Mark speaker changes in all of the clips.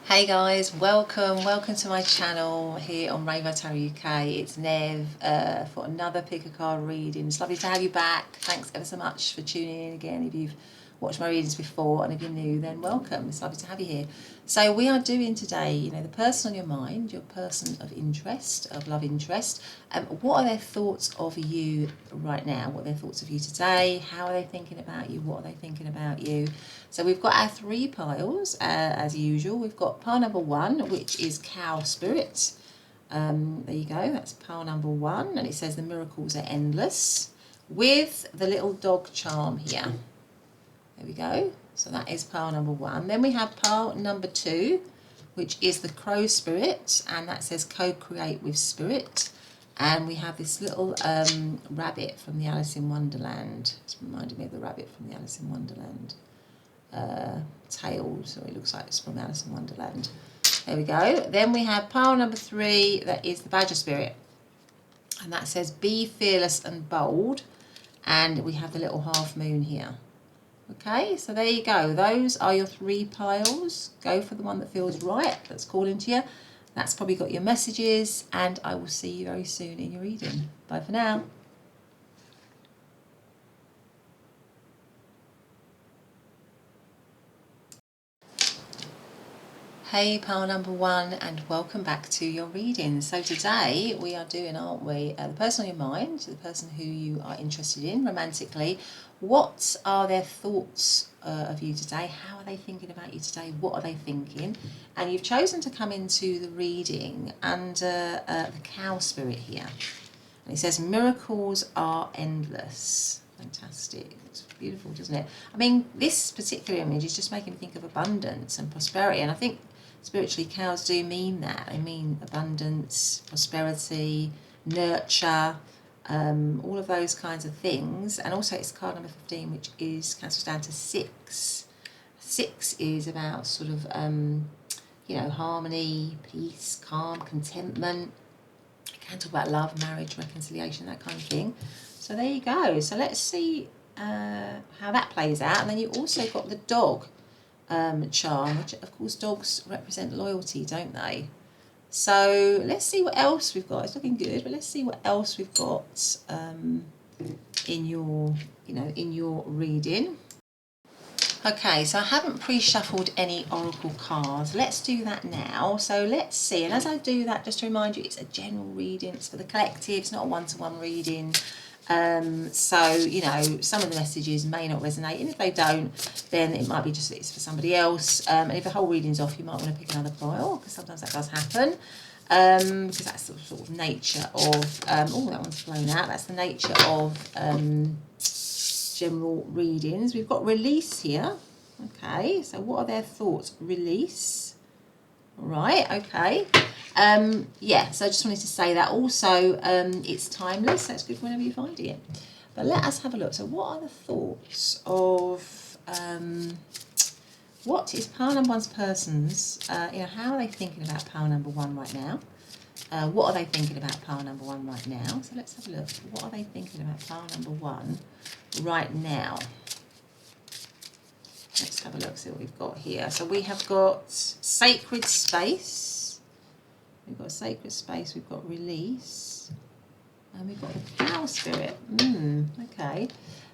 Speaker 1: Hey guys, welcome to my channel here on Rainbow Tarot UK. It's Nev for another pick a card reading. It's lovely to have you back. Thanks ever so much for tuning in again. If you've watched my readings before and if you're new, then welcome. It's lovely to have you here. So we are doing today, the person on your mind, your person of interest, of love interest. What are their thoughts of you right now? What are their thoughts of you today? How are they thinking about you? What are they thinking about you? So we've got our three piles as usual. We've got pile number one, which is cow spirit. There you go, that's pile number one, and it says the miracles are endless with the little dog charm here. There we go. So that is pile number one. Then we have pile number two, which is the crow spirit, and that says co-create with spirit. And we have this little rabbit from the Alice in Wonderland. It's reminded me of the rabbit from the Alice in Wonderland tail, so it looks like it's from Alice in Wonderland. There we go. Then we have pile number three, that is the badger spirit, and that says be fearless and bold, and we have the little half moon here. Okay, so there you go. Those are your three piles. Go for the one that feels right, that's calling to you. That's probably got your messages, and I will see you very soon in your reading. Bye for now. Hey pile number one, and welcome back to your reading. So today we are doing, aren't we, the person on your mind, the person who you are interested in romantically. What are their thoughts of you today? How are they thinking about you today? What are they thinking? And you've chosen to come into the reading under the cow spirit here. And it says miracles are endless. Fantastic. It's beautiful, doesn't it? I mean, this particular image is just making me think of abundance and prosperity, and I think spiritually cows do mean that. They mean abundance, prosperity, nurture, all of those kinds of things. And also it's card number 15, which is cancels down to 6. 6 is about sort of harmony, peace, calm, contentment. It can talk about love, marriage, reconciliation, that kind of thing. So there you go. So let's see how that plays out. And then you also got the dog charm, which of course dogs represent loyalty, don't they? So let's see what else we've got. It's looking good, but let's see what else we've got in your reading. Okay, so I haven't pre-shuffled any oracle cards. Let's do that now. So let's see, and as I do that, just to remind you, it's a general reading. It's for the collective. It's not a one-to-one reading. So some of the messages may not resonate, and if they don't, then it might be just that it's for somebody else. And if the whole reading's off, you might want to pick another pile, because sometimes that does happen. Because that's the sort of nature of that one's blown out. That's the nature of general readings. We've got release here. Okay, so what are their thoughts? Release. Right, okay. So I just wanted to say that. Also, it's timeless. That's good whenever you find it. But let us have a look. So what are the thoughts of what is pile number one's person's, how are they thinking about pile number one right now? What are they thinking about pile number one right now? So let's have a look. What are they thinking about pile number one right now? Let's have a look, see what we've got here. So we have got sacred space. We've got sacred space. We've got release. And we've got the cow spirit. Okay.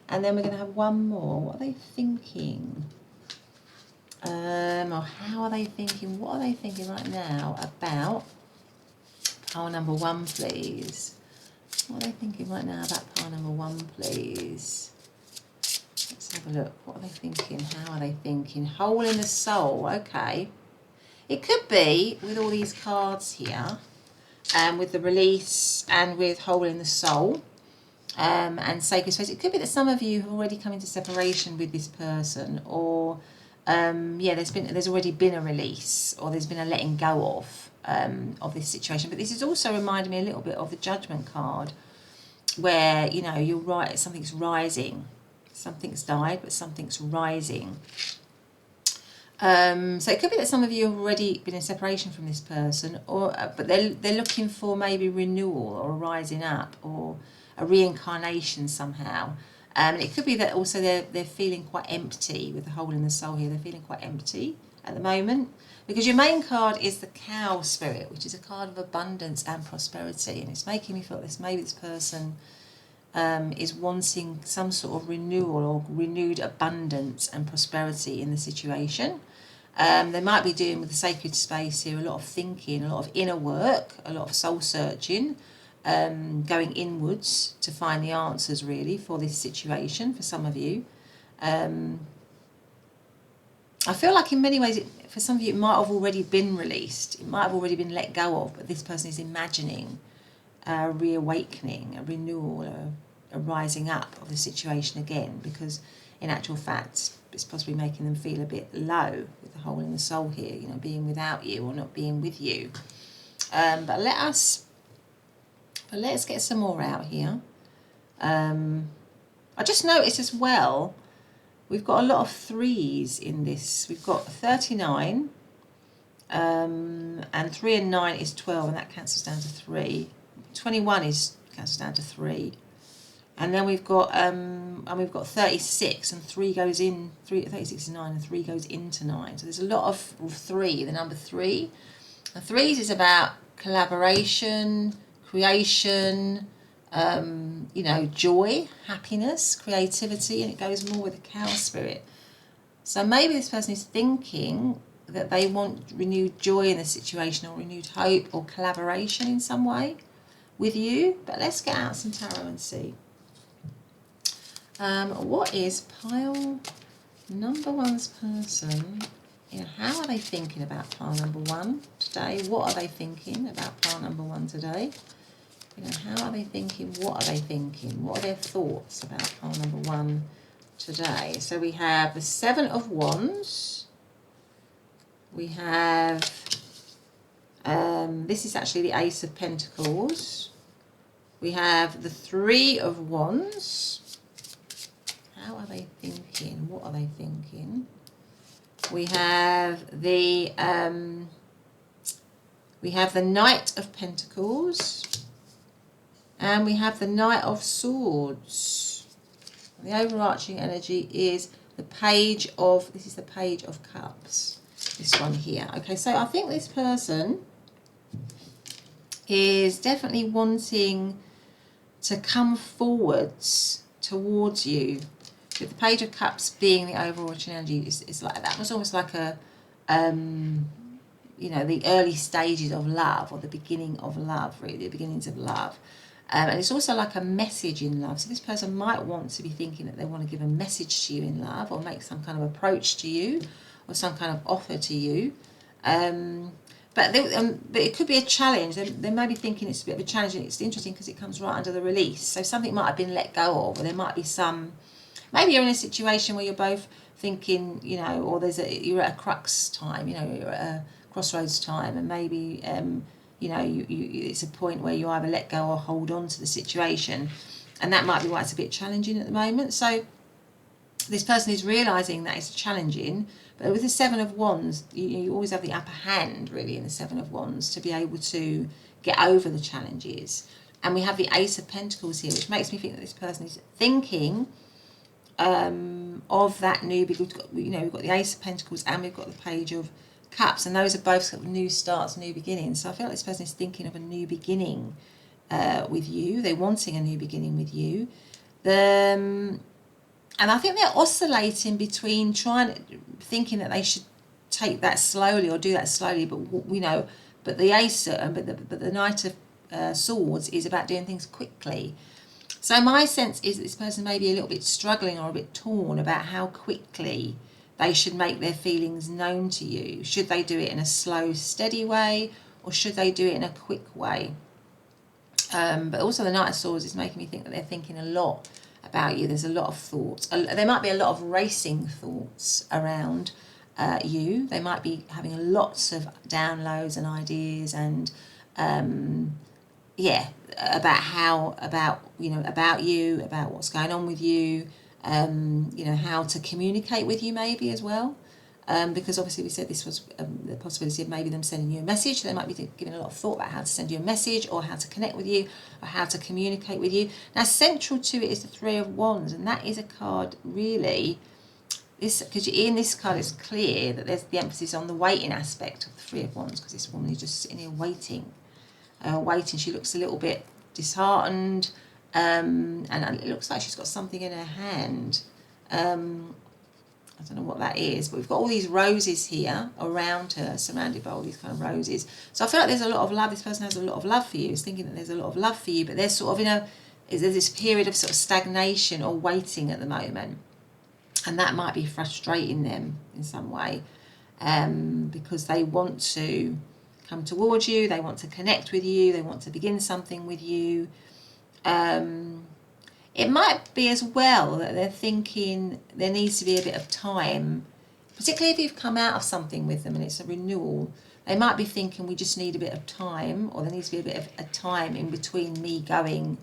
Speaker 1: And then we're going to have one more. What are they thinking? Or how are they thinking? What are they thinking right now about pile number one, please? What are they thinking right now about pile number one, please? Let's have a look. What are they thinking? How are they thinking? Hole in the soul. Okay. It could be with all these cards here, with the release and with hole in the soul, and sacred space. It could be that some of you have already come into separation with this person, or there's already been a release, or there's been a letting go of this situation. But this is also reminding me a little bit of the Judgment card, where you're right. Something's rising. Something's died, but something's rising. So it could be that some of you have already been in separation from this person, but they're looking for maybe renewal or a rising up or a reincarnation somehow. And it could be that also they're feeling quite empty with the hole in the soul here. They're feeling quite empty at the moment, because your main card is the Cow Spirit, which is a card of abundance and prosperity, and it's making me feel this maybe this person is wanting some sort of renewal or renewed abundance and prosperity in the situation. They might be doing with the sacred space here a lot of thinking, a lot of inner work, a lot of soul searching, going inwards to find the answers really for this situation for some of you. I feel like in many ways, for some of you, it might have already been released. It might have already been let go of, but this person is imagining a reawakening, a renewal, a rising up of the situation again, because in actual fact, it's possibly making them feel a bit low with the hole in the soul here, you know, being without you or not being with you. But let's get some more out here. I just noticed as well, we've got a lot of threes in this. We've got 39, and 3 and 9 is 12, and that cancels down to 3. 21 cancels down to 3. And then we've got 36, and 3 goes in, 36 is 9, and 3 goes into 9. So there's a lot of 3, the number 3. And 3s is about collaboration, creation, you know, joy, happiness, creativity, and it goes more with the Cow Spirit. So maybe this person is thinking that they want renewed joy in the situation, or renewed hope or collaboration in some way with you. But let's get out some tarot and see. What is pile number 1's person? You know, how are they thinking about pile number 1 today? What are they thinking about pile number 1 today? You know, how are they thinking? What are they thinking? What are their thoughts about pile number 1 today? So we have the 7 of Wands. We have, this is actually the Ace of Pentacles. We have the 3 of Wands. How are they thinking? What are they thinking? We have the Knight of Pentacles. And we have the Knight of Swords. The overarching energy is the Page of, this is the Page of Cups. This one here. Okay, so I think this person is definitely wanting to come forwards towards you. With the Page of Cups being the overarching energy, it's like that was almost like a, you know, the early stages of love, or the beginning of love, really, the beginnings of love. And it's also like a message in love. So this person might want to be thinking that they want to give a message to you in love, or make some kind of approach to you, or some kind of offer to you. But it could be a challenge. They may be thinking it's a bit of a challenge, and it's interesting because it comes right under the release. So something might have been let go of, or there might be some, maybe you're in a situation where you're both thinking, you know, or you're at a crux time, you know, you're at a crossroads time, and maybe, you know, it's a point where you either let go or hold on to the situation, and that might be why it's a bit challenging at the moment. So this person is realising that it's challenging, but with the 7 of Wands, you always have the upper hand, really, in the 7 of Wands, to be able to get over the challenges. And we have the Ace of Pentacles here, which makes me think that this person is thinking of that new, because you know, we've got the Ace of Pentacles and we've got the Page of Cups, and those are both sort of new starts, new beginnings. So I feel like this person is thinking of a new beginning with you. They're wanting a new beginning with you. And I think they're oscillating between thinking that they should take that slowly or do that slowly, but you know, but the Ace, but the Knight of Swords is about doing things quickly. So my sense is that this person may be a little bit struggling or a bit torn about how quickly they should make their feelings known to you. Should they do it in a slow, steady way, or should they do it in a quick way? But also the Knight of Swords is making me think that they're thinking a lot about you. There's a lot of thoughts. There might be a lot of racing thoughts around you. They might be having lots of downloads and ideas, and yeah, about you, about what's going on with you, you know, how to communicate with you maybe as well. Because obviously we said this was the possibility of maybe them sending you a message. They might be giving a lot of thought about how to send you a message, or how to connect with you, or how to communicate with you. Now, central to it is the 3 of Wands, and that is a card, really, this, because in this card it's clear that there's the emphasis on the waiting aspect of the Three of Wands, because this woman is just sitting here waiting. She looks a little bit disheartened, and it looks like she's got something in her hand. I don't know what that is, but we've got all these roses here around her, surrounded by all these kind of roses. So I feel like there's a lot of love. This person has a lot of love for you. Is thinking that there's a lot of love for you, but there's sort of, there's this period of sort of stagnation or waiting at the moment. And that might be frustrating them in some way, because they want to come towards you, they want to connect with you, they want to begin something with you. It might be as well that they're thinking there needs to be a bit of time, particularly if you've come out of something with them and it's a renewal. They might be thinking we just need a bit of time, or there needs to be a bit of a time in between me going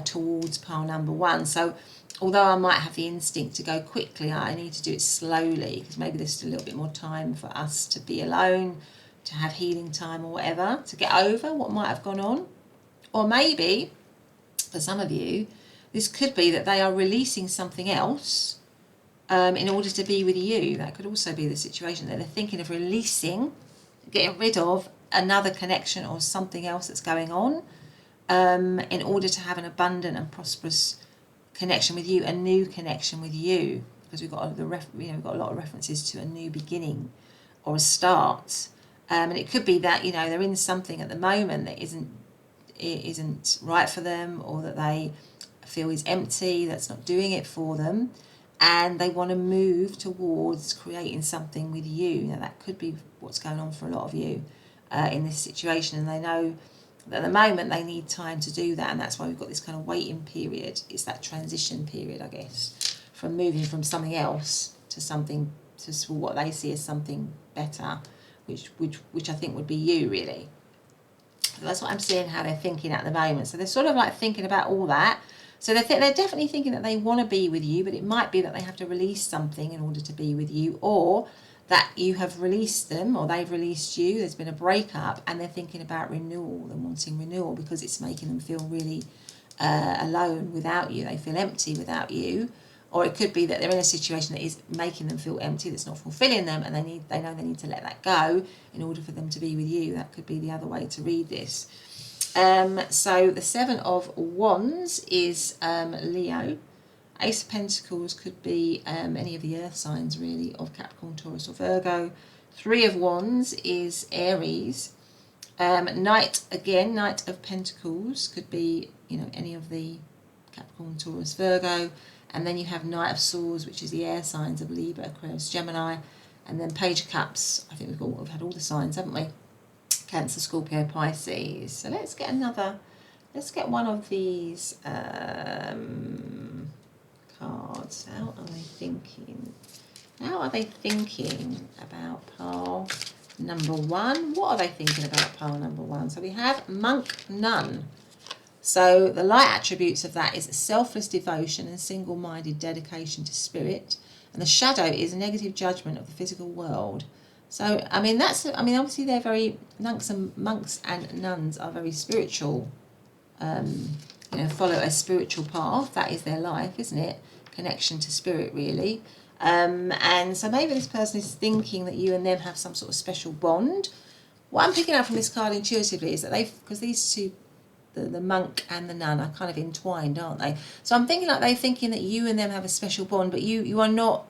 Speaker 1: towards pile number one. So although I might have the instinct to go quickly, I need to do it slowly, because maybe there's still a little bit more time for us to be alone, to have healing time or whatever, to get over what might have gone on. Or maybe, for some of you, this could be that they are releasing something else in order to be with you. That could also be the situation, that they're thinking of releasing, getting rid of another connection or something else that's going on, in order to have an abundant and prosperous connection with you, a new connection with you, because we've got we've got a lot of references to a new beginning or a start, and it could be that they're in something at the moment that isn't right for them, or that they feel is empty, that's not doing it for them, and they want to move towards creating something with you. Now that could be what's going on for a lot of you in this situation, and they know that at the moment they need time to do that, and that's why we've got this kind of waiting period. It's that transition period, I guess, from moving from something else to something, to what they see as something better, which I think would be you, really. So that's what I'm seeing, how they're thinking at the moment. So they're sort of like thinking about all that. So they're definitely thinking that they want to be with you, but it might be that they have to release something in order to be with you, or that you have released them, or they've released you. There's been a breakup, and they're thinking about renewal and wanting renewal, because it's making them feel really alone without you. They feel empty without you. Or it could be that they're in a situation that is making them feel empty, that's not fulfilling them, and they know they need to let that go in order for them to be with you. That could be the other way to read this. So the Seven of Wands is Leo. Ace of Pentacles could be any of the earth signs, really, of Capricorn, Taurus or Virgo. Three of Wands is Aries. Knight of Pentacles could be any of the Capricorn, Taurus, Virgo. And then you have Knight of Swords, which is the air signs of Libra, Aquarius, Gemini. And then Page of Cups. I think we've had all the signs, haven't we? Cancer, Scorpio, Pisces. So let's get one of these cards. How are they thinking? How are they thinking about pile number one? What are they thinking about pile number one? So we have Monk, Nun. So the light attributes of that is selfless devotion and single-minded dedication to spirit. And the shadow is negative judgment of the physical world. So, obviously they're very, monks and nuns are very spiritual, follow a spiritual path. That is their life, isn't it? Connection to spirit, really. And so maybe this person is thinking that you and them have some sort of special bond. What I'm picking up from this card intuitively is that because these two, the monk and the nun, are kind of entwined, aren't they? So I'm thinking like they're thinking that you and them have a special bond, but you are not,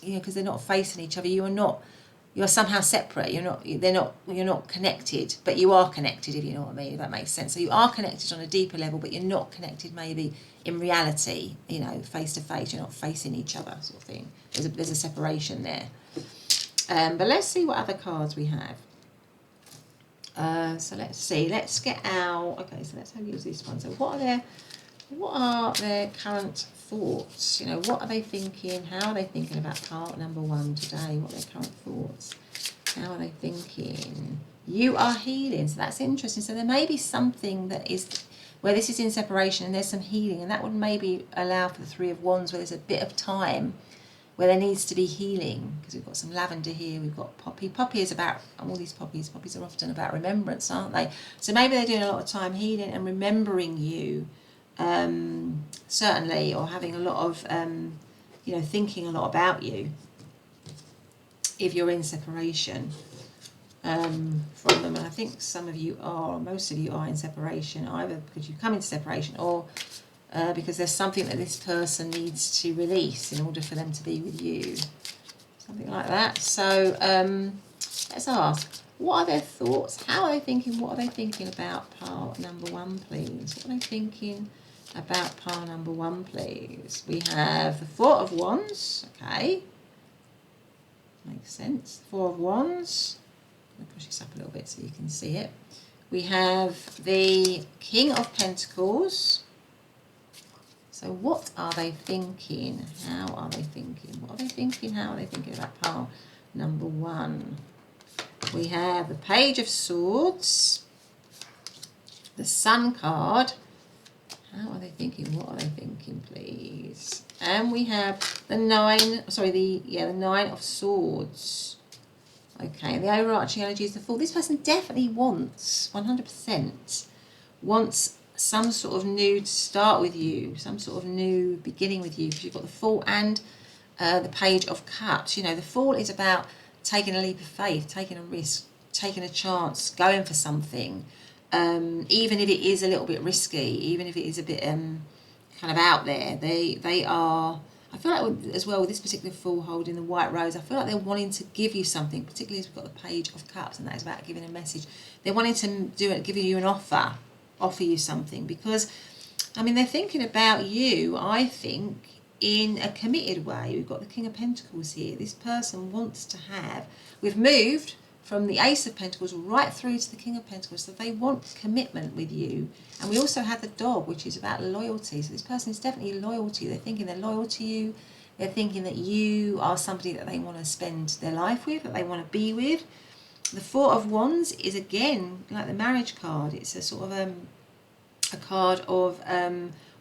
Speaker 1: because they're not facing each other, you are somehow separate. You're not connected, but you are connected, if you know what I mean, if that makes sense. So you are connected on a deeper level, but you're not connected maybe in reality, face to face. You're not facing each other, sort of thing. There's a separation there. But let's see what other cards we have. So let's see. Let's get our. Okay, so let's use this one. So what are their current thoughts? What are they thinking? How are they thinking about part number one today? What are their current thoughts? How are they thinking? You are healing. So that's interesting. So there may be something that is where this is in separation and there's some healing, and that would maybe allow for the Three of Wands, where there's a bit of time where there needs to be healing, because we've got some lavender here, we've got poppy. Poppy is about, all these poppies are often about remembrance, aren't they? So maybe they're doing a lot of time healing and remembering you, certainly, or having a lot of you know, thinking a lot about you if you're in separation from them. And I think some of you are, most of you are in separation, either because you've come into separation or because there's something that this person needs to release in order for them to be with you. Something like that. So let's ask, what are their thoughts? How are they thinking? What are they thinking about pile number one, please? What are they thinking about pile number one, please? We have the Four of Wands. Okay. Makes sense. Four of Wands. I'm going to push this up a little bit so you can see it. We have the King of Pentacles. So what are they thinking? How are they thinking? What are they thinking? How are they thinking about pile number one? We have the Page of Swords, the Sun card. How are they thinking? What are they thinking, please? And we have the Nine of Swords. Okay, and the overarching energy is the Fool. This person definitely wants, 100%, wants some sort of new to start with you, some sort of new beginning with you, because you've got the Fool and the Page of Cups. You know, the Fool is about taking a leap of faith, taking a risk, taking a chance, going for something, even if it is a little bit risky, even if it is a bit kind of out there. They are, I feel like as well with this particular Fool holding the white rose, I feel like they're wanting to give you something, particularly as we've got the Page of Cups, and that is about giving a message. They're wanting to give you an offer you something, because I mean they're thinking about you, I think, in a committed way. We've got the King of Pentacles here. This person wants to have, we've moved from the Ace of Pentacles right through to the King of Pentacles, so they want commitment with you. And we also have the Dog, which is about loyalty. So this person is definitely loyal to you. They're thinking they're loyal to you. They're thinking that you are somebody that they want to spend their life with, that they want to be with. The Four of Wands is again like the marriage card. It's a sort of a card of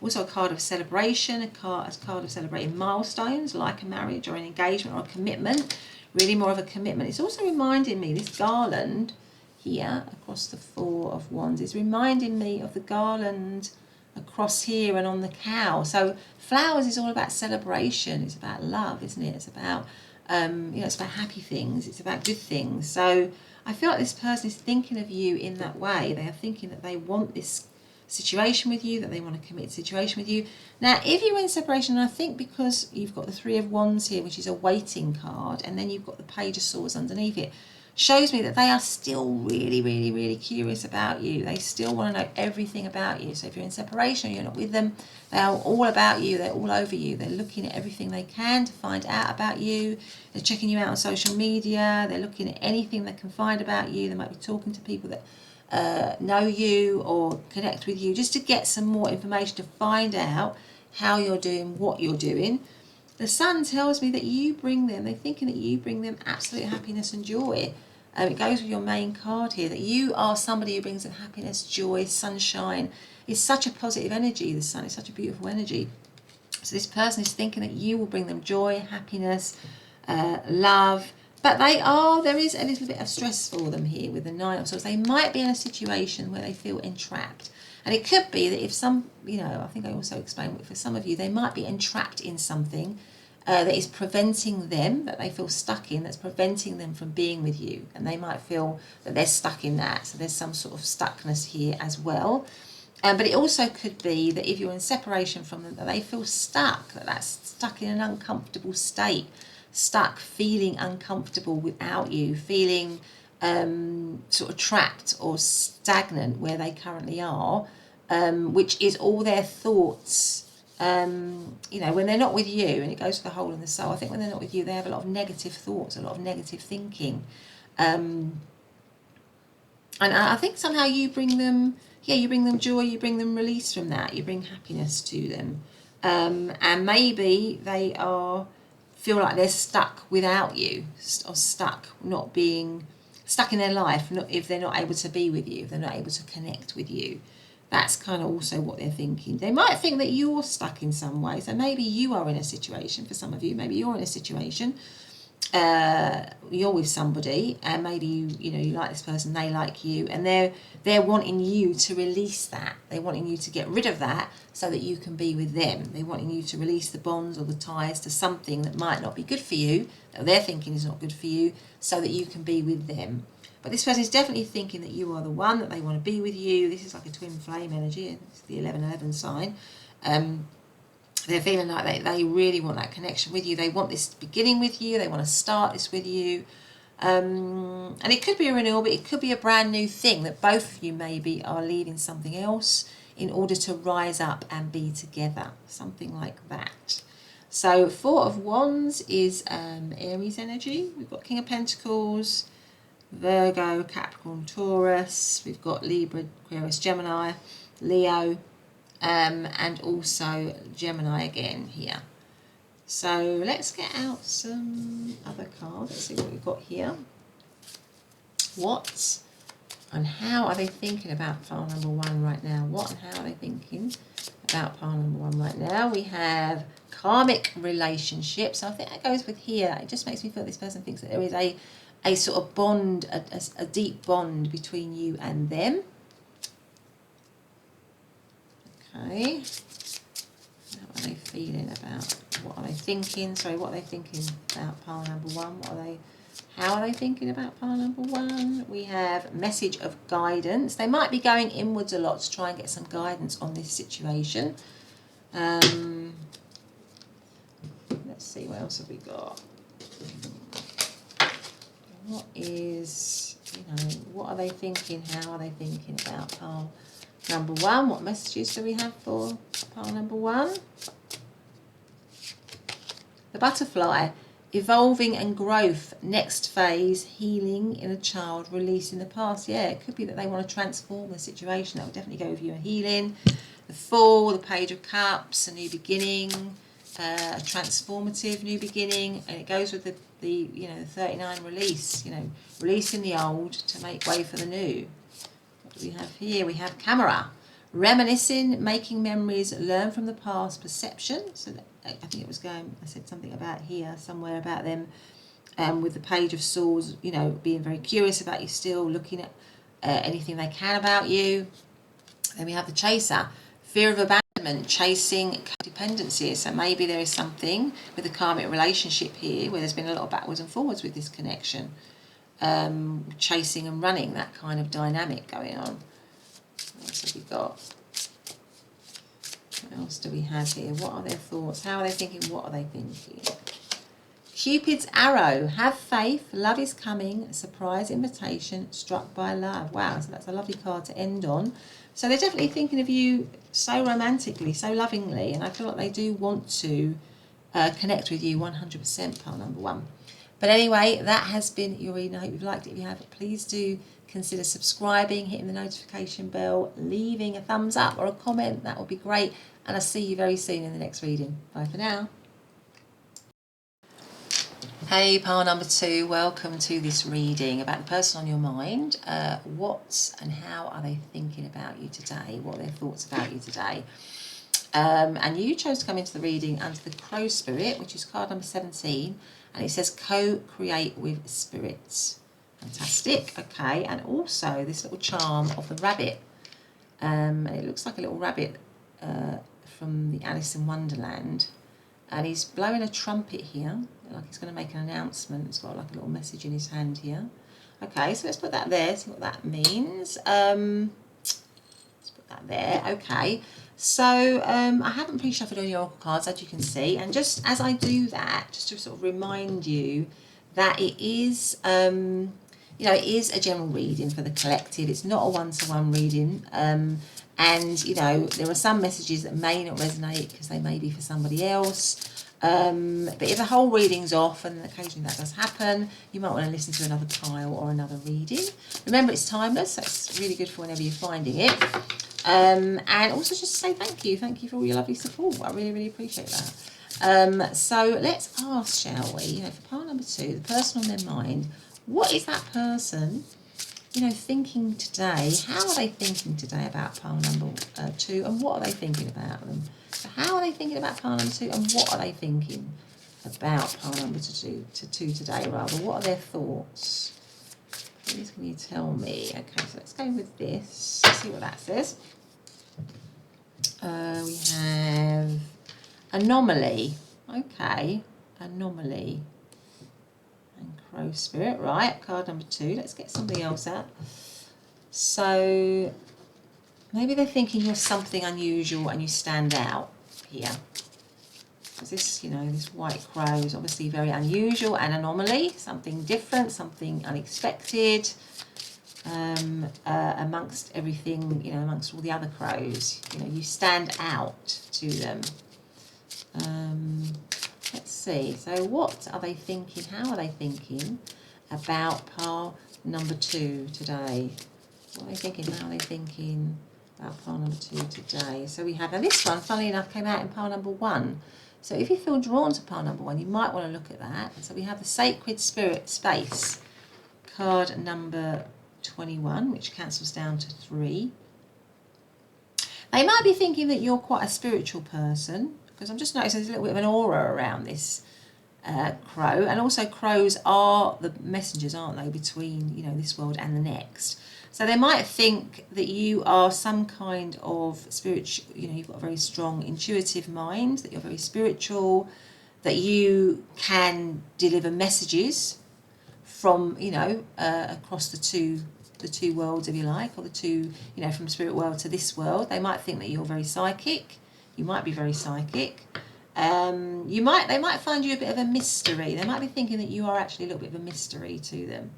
Speaker 1: also a card of celebration, a card of celebrating milestones like a marriage or an engagement or a commitment, really more of a commitment. It's also reminding me, this garland here across the Four of Wands is reminding me of the garland across here and on the cow. So flowers is all about celebration. It's about love, isn't it? It's about it's about happy things. It's about good things. So I feel like this person is thinking of you in that way. They are thinking that they want this situation with you, that they want to commit a situation with you. Now, if you're in separation, and I think because you've got the Three of Wands here, which is a waiting card, and then you've got the Page of Swords underneath it, shows me that they are still really, really, really curious about you. They still want to know everything about you. So if you're in separation or you're not with them, they are all about you. They're all over you. They're looking at everything they can to find out about you. They're checking you out on social media. They're looking at anything they can find about you. They might be talking to people that know you or connect with you, just to get some more information, to find out how you're doing, what you're doing. The Sun tells me that you bring them, they're thinking that you bring them absolute happiness and joy. It goes with your main card here, that you are somebody who brings them happiness, joy, sunshine. It's such a positive energy, the Sun. It's such a beautiful energy. So this person is thinking that you will bring them joy, happiness, love. But there is a little bit of stress for them here with the Nine of Swords. They might be in a situation where they feel entrapped. And it could be that if some, I think I also explained, for some of you, they might be entrapped in something that is preventing them, that they feel stuck in, that's preventing them from being with you. And they might feel that they're stuck in that. So there's some sort of stuckness here as well. But it also could be that if you're in separation from them, that they feel stuck, that's stuck in an uncomfortable state, stuck, feeling uncomfortable without you, feeling sort of trapped or stagnant where they currently are, which is all their thoughts. When they're not with you, and it goes for the whole and the soul, I think when they're not with you, they have a lot of negative thoughts, a lot of negative thinking. And I think somehow you bring them joy, you bring them release from that, you bring happiness to them. And maybe they feel like they're stuck without you, or stuck in their life, if they're not able to be with you, if they're not able to connect with you. That's kind of also what they're thinking. They might think that you're stuck in some way. So maybe you are in a situation, for some of you, maybe you're in a situation you're with somebody, and maybe you like this person, they like you, and they're wanting you to release that. They're wanting you to get rid of that so that you can be with them. They're wanting you to release the bonds or the ties to something that might not be good for you, that they're thinking is not good for you, so that you can be with them. But this person is definitely thinking that you are the one, that they want to be with you. This is like a twin flame energy, and it's the 1111 sign. They're feeling like they really want that connection with you. They want this beginning with you. They want to start this with you. And it could be a renewal, but it could be a brand new thing that both of you maybe are leaving something else in order to rise up and be together. Something like that. So 4 of Wands is Aries energy. We've got King of Pentacles, Virgo, Capricorn, Taurus. We've got Libra, Aquarius, Gemini, Leo. And also Gemini again here. So let's get out some other cards. Let's see what we've got here. What and how are they thinking about pile number 1 right now? What and how are they thinking about pile number 1 right now? We have karmic relationships. So I think that goes with here. It just makes me feel this person thinks that there is a sort of bond, a deep bond between you and them. Okay, how are they feeling about, what are they thinking? Sorry, what are they thinking about pile number 1? How are they thinking about pile number 1? We have message of guidance. They might be going inwards a lot to try and get some guidance on this situation. Let's see, what else have we got? What is, what are they thinking? How are they thinking about pile number 1? What messages do we have for pile number 1? The butterfly, evolving and growth, next phase, healing in a child, releasing the past. Yeah, it could be that they want to transform the situation. That would definitely go with you, a healing. The Fool, the Page of Cups, a new beginning, a transformative new beginning, and it goes with the 39 release, releasing the old to make way for the new. We have here, we have camera, reminiscing, making memories, learn from the past, perception. So I think it was I said something about here, somewhere about them, with the Page of Swords, being very curious about you still, looking at anything they can about you. Then we have the Chaser, fear of abandonment, chasing codependency. So maybe there is something with the karmic relationship here where there's been a lot of backwards and forwards with this connection. Chasing and running, that kind of dynamic going on. What else have we got? What else do we have here? What are their thoughts? How are they thinking? What are they thinking? Cupid's arrow, have faith, love is coming, a surprise invitation, struck by love. Wow, so that's a lovely card to end on. So they're definitely thinking of you so romantically, so lovingly, and I feel like they do want to connect with you 100%, pile number 1. But anyway, that has been your reading. I hope you've liked it. If you have, please do consider subscribing, hitting the notification bell, leaving a thumbs up or a comment. That would be great. And I'll see you very soon in the next reading. Bye for now. Hey, pile number 2, welcome to this reading about the person on your mind. What and how are they thinking about you today? What are their thoughts about you today? And you chose to come into the reading under the Crow Spirit, which is card number 17. And it says co-create with spirits. Fantastic. Okay, and also this little charm of the rabbit. And it looks like a little rabbit from the Alice in Wonderland. And he's blowing a trumpet here, like he's going to make an announcement. It's got like a little message in his hand here. Okay, so let's put that there, see what that means. Let's put that there. Okay. So I haven't pre-shuffled all your oracle cards, as you can see, and just as I do that, just to sort of remind you that it is, it is a general reading for the collective. It's not a one-to-one reading, and there are some messages that may not resonate because they may be for somebody else. But if the whole reading's off, and occasionally that does happen, you might want to listen to another pile or another reading. Remember, it's timeless, so it's really good for whenever you're finding it. And also just say thank you for all your lovely support. I really, really appreciate that. So let's ask, shall we, for pile number 2, the person on their mind, what is that person, thinking today? How are they thinking today about pile number 2, and what are they thinking about them? So how are they thinking about pile number 2, and what are they thinking? about pile number two today, rather. What are their thoughts? Please can you tell me? Okay, so let's go with this. Let's see what that says. We have anomaly. Okay, anomaly. And crow spirit. Right, card number 2. Let's get something else out. So maybe they're thinking you're something unusual and you stand out here. Because this, you know, this white crow is obviously very unusual, and anomaly, something different, something unexpected, amongst everything, you know, amongst all the other crows. You know, you stand out to them. Let's see. So what are they thinking? How are they thinking about pile number 2 today? What are they thinking? How are they thinking about pile number 2 today? So we have, now this one, funnily enough, came out in pile number 1. So if you feel drawn to pile number 1, you might want to look at that. So we have the Sacred Spirit Space, card number 21, which cancels down to 3. They might be thinking that you're quite a spiritual person, because I'm just noticing there's a little bit of an aura around this crow. And also crows are the messengers, aren't they, between, you know, this world and the next. So they might think that you are some kind of spiritual, you know, you've got a very strong intuitive mind, that you're very spiritual, that you can deliver messages from, you know, across the two worlds, if you like, or the two, you know, from spirit world to this world. They might think that you're very psychic. You might be very psychic. They might find you a bit of a mystery. They might be thinking that you are actually a little bit of a mystery to them.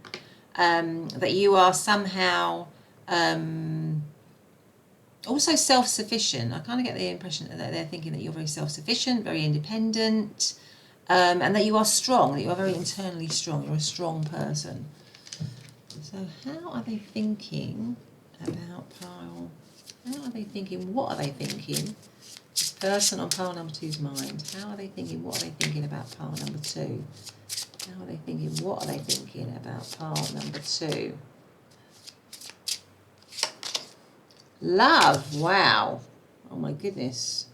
Speaker 1: That you are somehow also self-sufficient. I kind of get the impression that they're thinking that you're very self-sufficient, very independent, and that you are strong, that you are very internally strong. You're a strong person. So how are they thinking about pile? How are they thinking? What are they thinking? This person on pile number 2's mind. How are they thinking? What are they thinking about pile number 2? How are they thinking? What are they thinking about pile number 2? Love. Wow. Oh my goodness.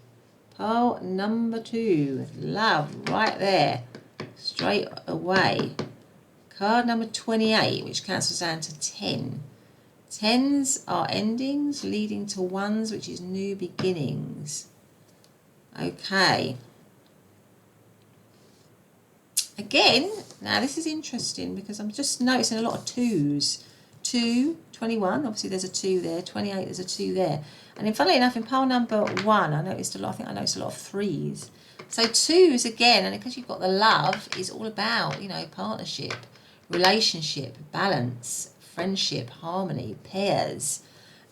Speaker 1: Pile number 2. Love. Right there. Straight away. Card number 28, which cancels down to 10. 10s are endings leading to 1s, which is new beginnings. Okay. Again, now this is interesting because I'm just noticing a lot of 2s. 2, 21, obviously there's a 2 there, 28, there's a 2 there. And then funnily enough, in pile number 1, I think I noticed a lot of 3s. So 2s again, and because you've got the love, is all about, you know, partnership, relationship, balance, friendship, harmony, pairs.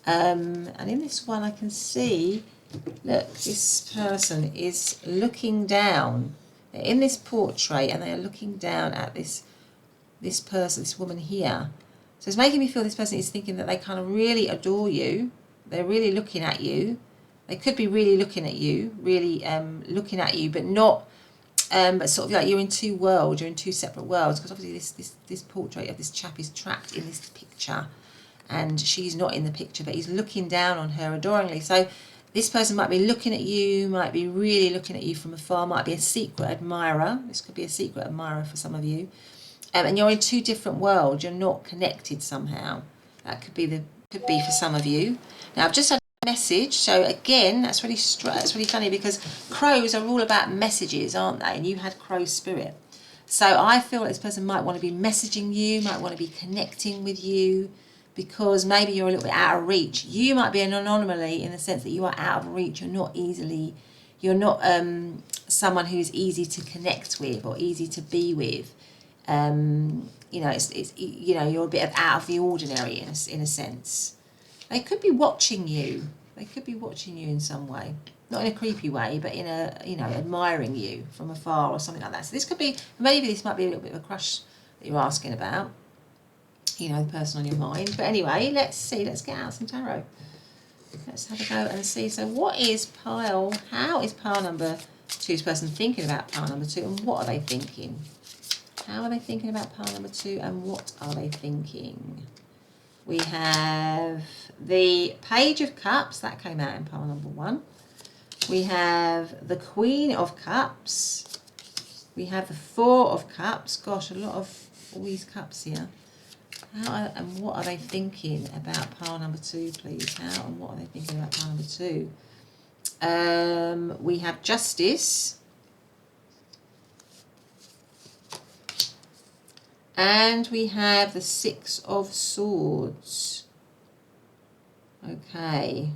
Speaker 1: And in this one I can see, look, this person is looking down. They're in this portrait and they are looking down at this person, this woman here. So it's making me feel this person is thinking that they kind of really adore you. They're really looking at you. They could be really looking at you, really looking at you, but not, but sort of like you're in two worlds, you're in two separate worlds, because obviously this portrait of this chap is trapped in this picture and she's not in the picture, but he's looking down on her adoringly. So this person might be looking at you, might be really looking at you from afar, might be a secret admirer. This could be a secret admirer for some of you. And you're in two different worlds. You're not connected somehow. That could be for some of you. Now I've just had a message. So again, that's really funny because crows are all about messages, aren't they? And you had crow spirit. So I feel like this person might want to be messaging you, might want to be connecting with you, because maybe you're a little bit out of reach. You might be an anomaly in the sense that you are out of reach. You're not someone who's easy to connect with or easy to be with. You know, it's you know, you're a bit out of the ordinary in a sense. They could be watching you. They could be watching you in some way, not in a creepy way, but in a, you know, admiring you from afar or something like that. So this could be, maybe this might be a little bit of a crush that you're asking about. You know, the person on your mind. But anyway, let's see. Let's get out some tarot. Let's have a go and see. So how is pile number 2's person thinking about pile number 2, and what are they thinking? How are they thinking about pile number 2, and what are they thinking? We have the Page of Cups. That came out in pile number 1. We have the Queen of Cups. We have the Four of Cups. Gosh, a lot of all these cups here. How and what are they thinking about pile number 2, please? How and what are they thinking about pile number 2? We have Justice. And we have the Six of Swords. Okay.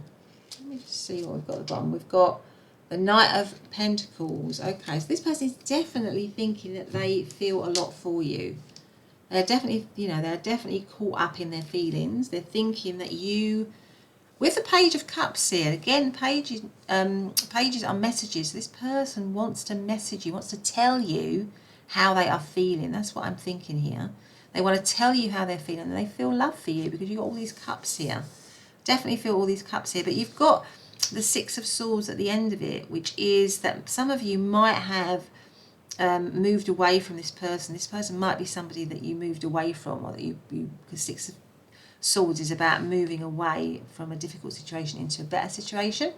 Speaker 1: Let me just see what we've got at the bottom. We've got the Knight of Pentacles. Okay, so this person is definitely thinking that they feel a lot for you. They're definitely, they're definitely caught up in their feelings. They're thinking that you, with the Page of Cups here, again, pages are messages. This person wants to message you, wants to tell you how they are feeling. That's what I'm thinking here. They want to tell you how they're feeling, and they feel love for you because you've got all these cups here. Definitely feel all these cups here, but you've got the Six of Swords at the end of it, which is that some of you might have moved away from this person. This person might be somebody that you moved away from, or that you because Six of Swords is about moving away from a difficult situation into a better situation.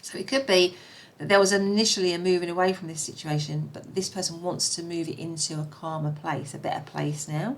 Speaker 1: So it could be that there was initially a moving away from this situation, but this person wants to move it into a calmer place, a better place now.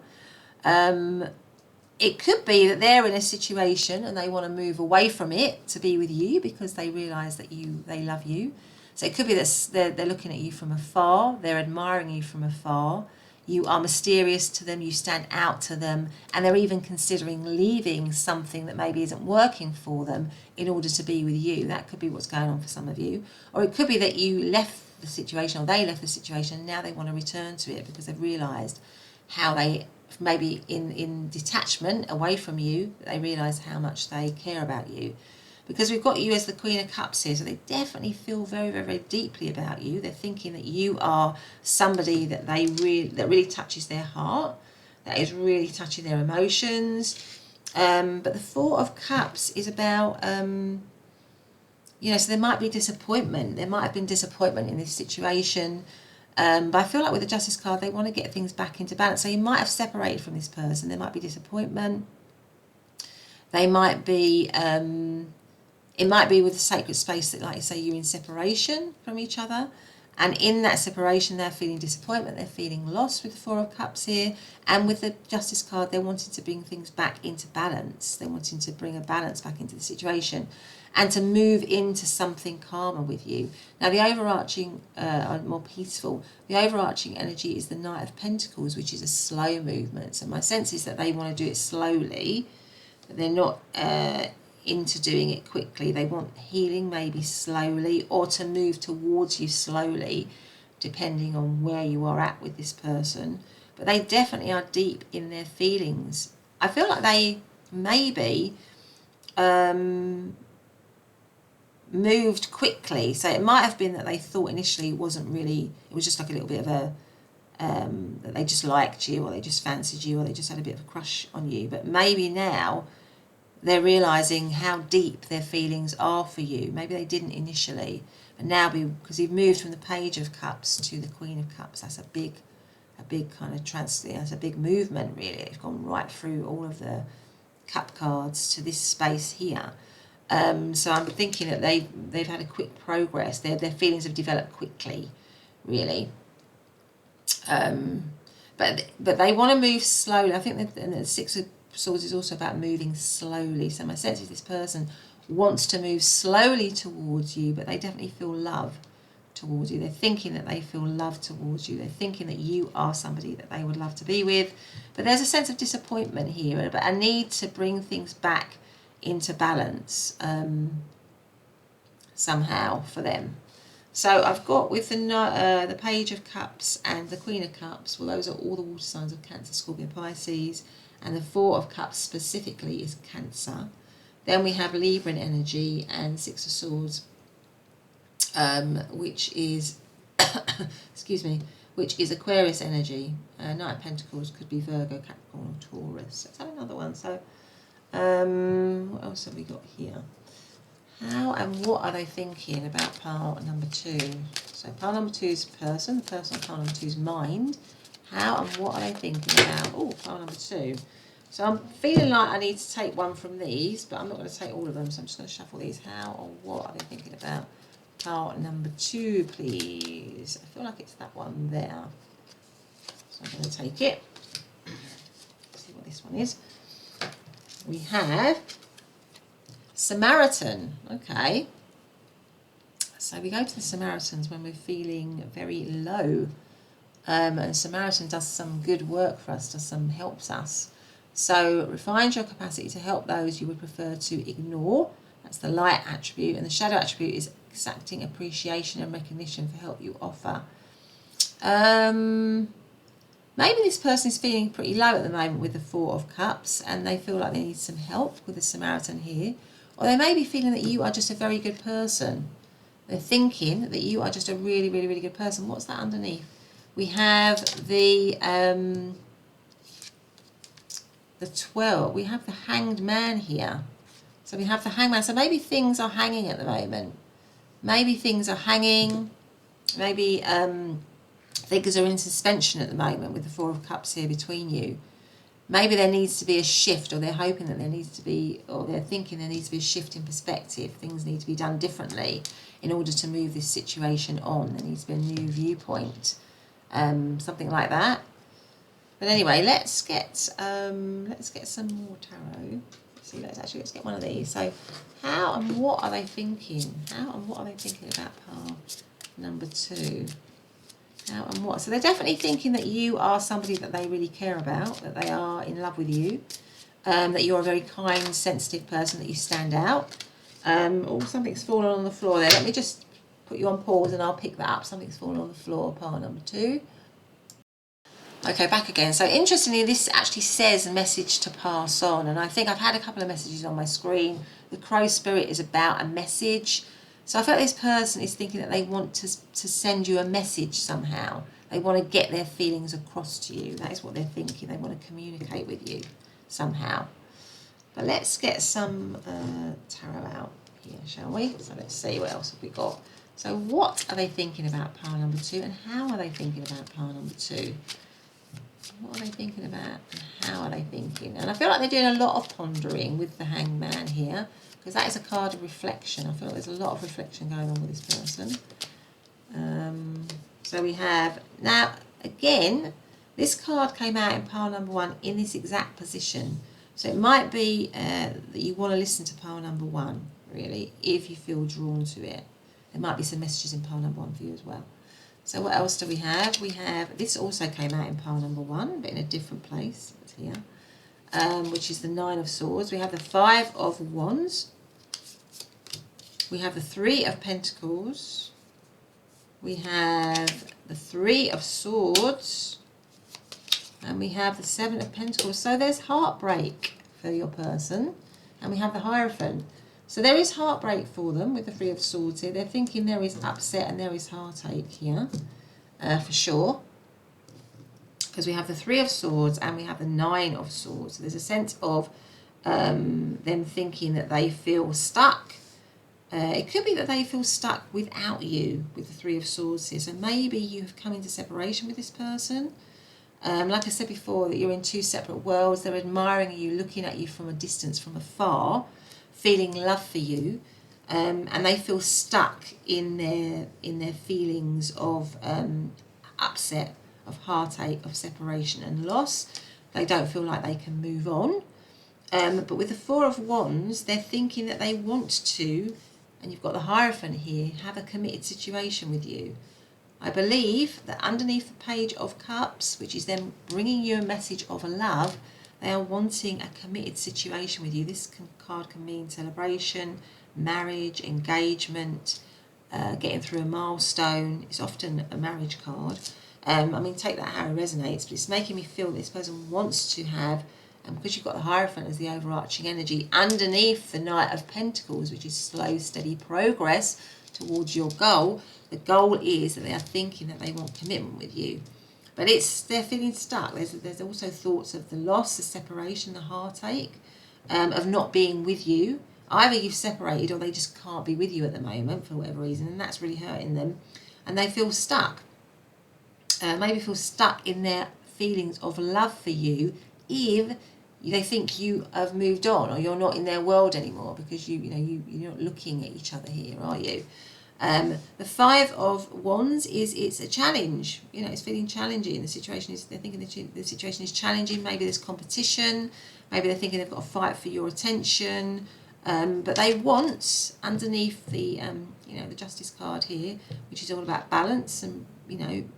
Speaker 1: It could be that they're in a situation and they want to move away from it to be with you because they realise that they love you. So it could be that they're looking at you from afar, they're admiring you from afar, you are mysterious to them, you stand out to them, and they're even considering leaving something that maybe isn't working for them in order to be with you. That could be what's going on for some of you. Or it could be that you left the situation, or they left the situation, and now they want to return to it because they've realised how they, maybe in detachment away from you, they realise how much they care about you. Because we've got you as the Queen of Cups here, so they definitely feel very, very, very deeply about you. They're thinking that you are somebody that that really touches their heart, that is really touching their emotions. But the Four of Cups is about, so there might be disappointment. There might have been disappointment in this situation. But I feel like with the Justice card, they want to get things back into balance. So you might have separated from this person. There might be disappointment. They might be, it might be with the sacred space that, like you say, you're in separation from each other. And in that separation, they're feeling disappointment. They're feeling lost with the Four of Cups here. And with the Justice card, they're wanting to bring things back into balance. They're wanting to bring a balance back into the situation and to move into something calmer with you. Now, the overarching, more peaceful, the overarching energy is the Knight of Pentacles, which is a slow movement. So my sense is that they want to do it slowly. They're not into doing it quickly. They want healing maybe slowly, or to move towards you slowly, depending on where you are at with this person. But they definitely are deep in their feelings. I feel like they maybe moved quickly. So it might have been that they thought initially it was just like a little bit of a, that they just liked you, or they just fancied you, or they just had a bit of a crush on you. But maybe now they're realising how deep their feelings are for you. Maybe they didn't initially, but now because you've moved from the Page of Cups to the Queen of Cups, that's a big kind of that's a big movement really. It's gone right through all of the cup cards to this space here. So I'm thinking that they've had a quick progress. Their feelings have developed quickly, really. But they want to move slowly. I think that the Six of Swords is also about moving slowly. So my sense is this person wants to move slowly towards you, but they definitely feel love towards you. They're thinking that they feel love towards you. They're thinking that you are somebody that they would love to be with. But there's a sense of disappointment here, but a need to bring things back into balance somehow for them. So I've got with the Page of Cups and the Queen of Cups, well, those are all the water signs of Cancer, Scorpio, Pisces, and the Four of Cups specifically is Cancer. Then we have Libran energy and Six of Swords, which is, excuse me, which is Aquarius energy. Knight of Pentacles could be Virgo, Capricorn, or Taurus. Let's have another one. So what else have we got here? How and what are they thinking about pile number 2? So pile number 2 is person. The person on pile number 2 is mind. How and what are they thinking about? Oh, pile number 2. So I'm feeling like I need to take one from these, but I'm not going to take all of them. So I'm just going to shuffle these. How or what are they thinking about pile number 2, please. I feel like it's that one there. So I'm going to take it. Let's see what this one is. We have Samaritan. Okay. So we go to the Samaritans when we're feeling very low. And Samaritan does some good work for us, helps us. So refines your capacity to help those you would prefer to ignore. That's the light attribute. And the shadow attribute is exacting appreciation and recognition for help you offer. Maybe this person is feeling pretty low at the moment with the 4 of Cups, and they feel like they need some help with the Samaritan here. Or they may be feeling that you are just a very good person. They're thinking that you are just a really, really, really good person. What's that underneath? We have the 12. We have the Hanged Man here. So we have the Hanged Man. So maybe things are hanging at the moment. Maybe things are hanging. Maybe things are in suspension at the moment with the 4 of Cups here between you. Maybe there needs to be a shift, or they're hoping that there needs to be, or they're thinking there needs to be a shift in perspective. Things need to be done differently in order to move this situation on. There needs to be a new viewpoint, something like that. But anyway, let's get some more tarot. Let's get one of these. So, how and what are they thinking? How and what are they thinking about pile number 2? How and what? So they're definitely thinking that you are somebody that they really care about, that they are in love with you, that you're a very kind, sensitive person, that you stand out. Oh, something's fallen on the floor there. Let me just put you on pause and I'll pick that up. Something's fallen on the floor, pile number 2. Okay, back again. So interestingly, this actually says a message to pass on. And I think I've had a couple of messages on my screen. The Crow Spirit is about a message. So I feel like this person is thinking that they want to send you a message somehow. They want to get their feelings across to you. That is what they're thinking. They want to communicate with you somehow. But let's get some tarot out here, shall we? So let's see, what else have we got? So what are they thinking about pile number 2, and how are they thinking about pile number 2? What are they thinking about, and how are they thinking? And I feel like they're doing a lot of pondering with the Hanged Man here, because that is a card of reflection. I feel like there's a lot of reflection going on with this person. So we have, now again, this card came out in pile number 1 in this exact position. So it might be that you want to listen to pile number 1, really, if you feel drawn to it. There might be some messages in pile number 1 for you as well. So what else do we have? We have, this also came out in pile number 1, but in a different place. It's here. Which is the 9 of Swords. We have the 5 of Wands. We have the 3 of Pentacles. We have the 3 of Swords. And we have the 7 of Pentacles. So there's heartbreak for your person. And we have the Hierophant. So there is heartbreak for them with the 3 of Swords here. They're thinking there is upset and there is heartache here, for sure. Because we have the 3 of Swords and we have the 9 of Swords. So there's a sense of them thinking that they feel stuck. It could be that they feel stuck without you with the 3 of Swords here. So maybe you have come into separation with this person. Like I said before, that you're in 2 separate worlds. They're admiring you, looking at you from a distance, from afar, feeling love for you, and they feel stuck in their feelings of upset, of heartache, of separation and loss. They don't feel like they can move on. But with the 4 of Wands, they're thinking that they want to, and you've got the Hierophant here, have a committed situation with you. I believe that underneath the Page of Cups, which is them bringing you a message of love, they are wanting a committed situation with you. This card can mean celebration, marriage, engagement, getting through a milestone. It's often a marriage card. I mean, take that how it resonates, but it's making me feel that this person wants to have, and because you've got the Hierophant as the overarching energy, underneath the Knight of Pentacles, which is slow, steady progress towards your goal, the goal is that they are thinking that they want commitment with you. But they're feeling stuck. There's also thoughts of the loss, the separation, the heartache, of not being with you. Either you've separated or they just can't be with you at the moment for whatever reason, and that's really hurting them. And they feel stuck. Maybe feel stuck in their feelings of love for you if they think you have moved on or you're not in their world anymore, because you're not looking at each other here, are you? The Five of Wands it's a challenge. You know, it's feeling challenging. They're thinking the situation is challenging. Maybe there's competition. Maybe they're thinking they've got to fight for your attention. But they want, underneath the the Justice card here, which is all about balance and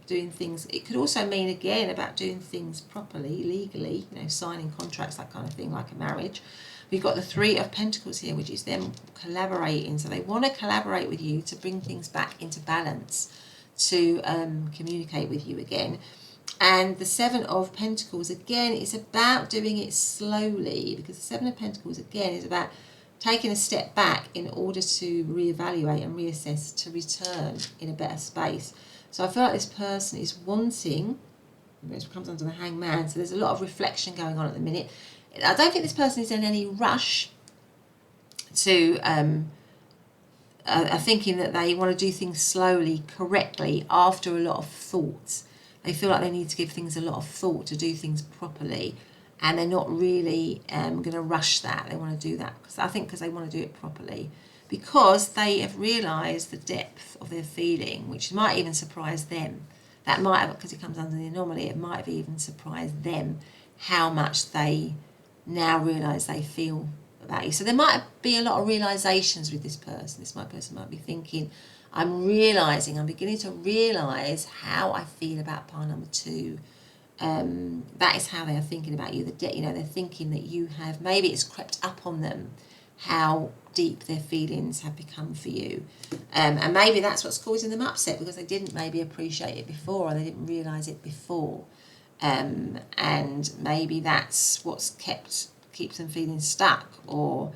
Speaker 1: doing things. It could also mean again about doing things properly, legally, signing contracts, that kind of thing, like a marriage. We've got the Three of Pentacles here, which is them collaborating. So they want to collaborate with you to bring things back into balance, to communicate with you again. And the Seven of Pentacles, again, is about doing it slowly, because the Seven of Pentacles, again, is about taking a step back in order to reevaluate and reassess, to return in a better space. So I feel like this person is wanting, which comes under the Hangman, so there's a lot of reflection going on at the minute. I don't think this person is in any rush to, are thinking that they want to do things slowly, correctly, after a lot of thought. They feel like they need to give things a lot of thought to do things properly, and they're not really going to rush that. They want to do that because they want to do it properly, because they have realised the depth of their feeling, which might even surprise them. That might have, because it comes under the anomaly, it might have even surprised them how much they now realise they feel about you. So there might be a lot of realisations with this person. This person might be thinking, I'm beginning to realise how I feel about pile number 2. That is how they are thinking about you. They're thinking that you have, maybe it's crept up on them how deep their feelings have become for you. And maybe that's what's causing them upset, because they didn't maybe appreciate it before, or they didn't realise it before. And maybe that's what's keeps them feeling stuck, or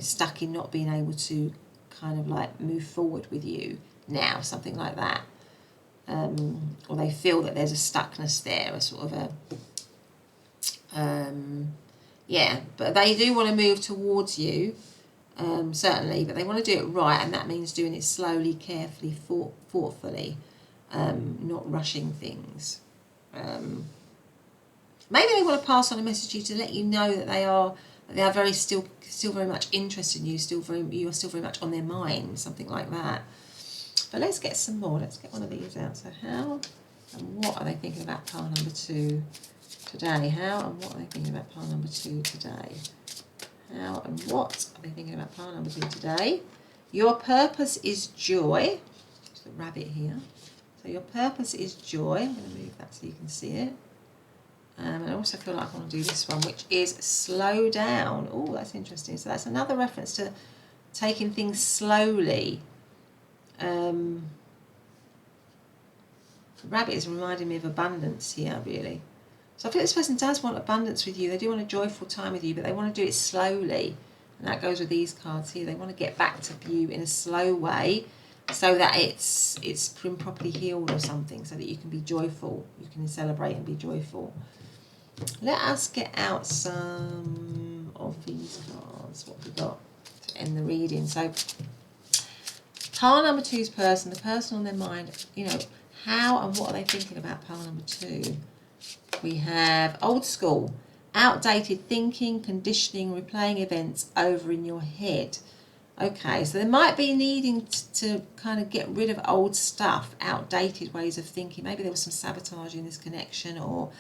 Speaker 1: stuck in not being able to kind of like move forward with you now, something like that. Or they feel that there's a stuckness there, a sort of but they do want to move towards you, certainly, but they want to do it right, and that means doing it slowly, carefully, thoughtfully, not rushing things. Maybe they want to pass on a message to you to let you know that they are very still very much interested in you, you are still very much on their mind, something like that. But let's get some more. Let's get one of these out. So how and what are they thinking about pile number 2 today? How and what are they thinking about pile number 2 today? How and what are they thinking about pile number 2 today? Your purpose is joy. There's the rabbit here. So your purpose is joy. I'm going to move that so you can see it. And I also feel like I want to do this one, which is slow down. Oh, that's interesting. So that's another reference to taking things slowly. Rabbit is reminding me of abundance here, really. So I feel this person does want abundance with you. They do want a joyful time with you, but they want to do it slowly. And that goes with these cards here. They want to get back to you in a slow way, so that it's been properly healed or something, so that you can be joyful. You can celebrate and be joyful. Let us get out some of these cards. What have we got to end the reading? So pile number 2's person, the person on their mind, how and what are they thinking about pile number 2? We have old school, outdated thinking, conditioning, replaying events over in your head. Okay, so they might be needing to kind of get rid of old stuff, outdated ways of thinking. Maybe there was some sabotage in this connection, or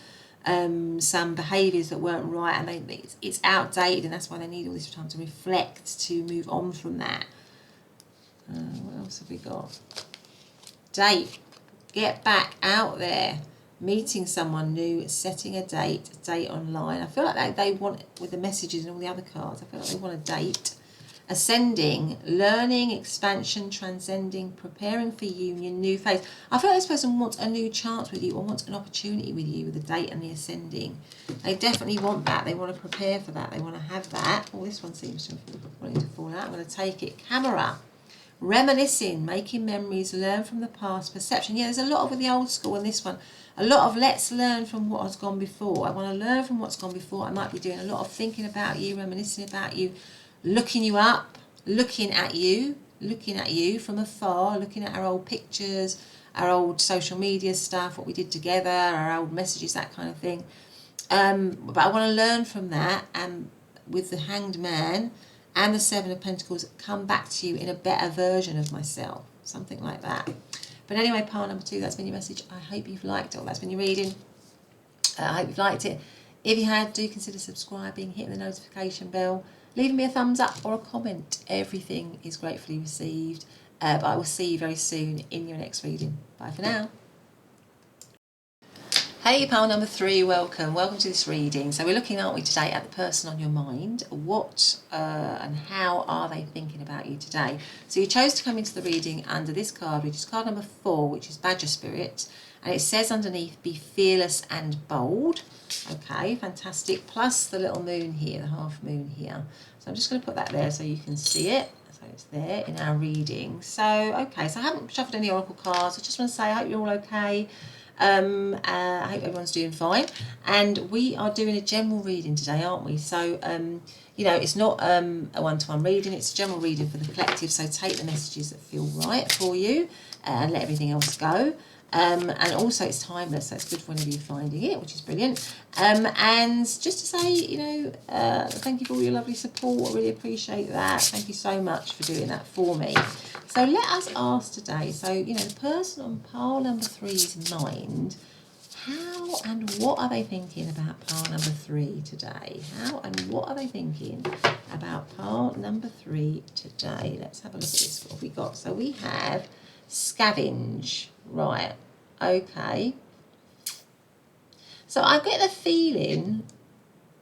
Speaker 1: some behaviours that weren't right, and it's outdated, and that's why they need all this time to reflect, to move on from that. What else have we got? Date. Get back out there. Meeting someone new, setting a date online. I feel like they want, with the messages and all the other cards, I feel like they want a date. Ascending, learning, expansion, transcending, preparing for union, new phase. I feel like this person wants a new chance with you, or wants an opportunity with you, with the date and the ascending. They definitely want that. They want to prepare for that. They want to have that. Oh, this one seems to be wanting to fall out. I'm going to take it. Camera. Reminiscing, making memories, learn from the past, perception. Yeah, there's a lot with the old school in this one. A lot of let's learn from what has gone before. I want to learn from what's gone before. I might be doing a lot of thinking about you, reminiscing about you, looking you up, looking at you from afar, looking at our old pictures, our old social media stuff, what we did together, our old messages, that kind of thing. But I want to learn from that, and with the Hanged Man, and the Seven of Pentacles, come back to you in a better version of myself, something like that. But anyway, pile number 2, that's been your message. I hope you've liked it, or that's been your reading. I hope you've liked it. If you had, do consider subscribing, hitting the notification bell, leaving me a thumbs up or a comment. Everything is gratefully received. But I will see you very soon in your next reading. Bye for now. Hey, pile number 3, welcome to this reading. So we're looking, aren't we, today at the person on your mind. What and how are they thinking about you today? So you chose to come into the reading under this card, which is card number 4, which is Badger Spirit. And it says underneath, be fearless and bold. Okay, fantastic. Plus the little moon here, the half moon here. So I'm just going to put that there so you can see it. So it's there in our reading. So, okay, so I haven't shuffled any oracle cards. I just want to say I hope you're all okay. I hope everyone's doing fine, and we are doing a general reading today, aren't we? So you know, it's not a one-to-one reading, it's a general reading for the collective, so take the messages that feel right for you and let everything else go. And also it's timeless, so it's good for whenever you're finding it, which is brilliant. And just to say, you know, thank you for all your lovely support. I really appreciate that. Thank you so much for doing that for me. So let us ask today, so, you know, the person on pile number 3's mind, how and what are they thinking about pile number 3 today? How and what are they thinking about pile number 3 today? Let's have a look at this. What have we got? So we have scavenge. Right, okay. So I get the feeling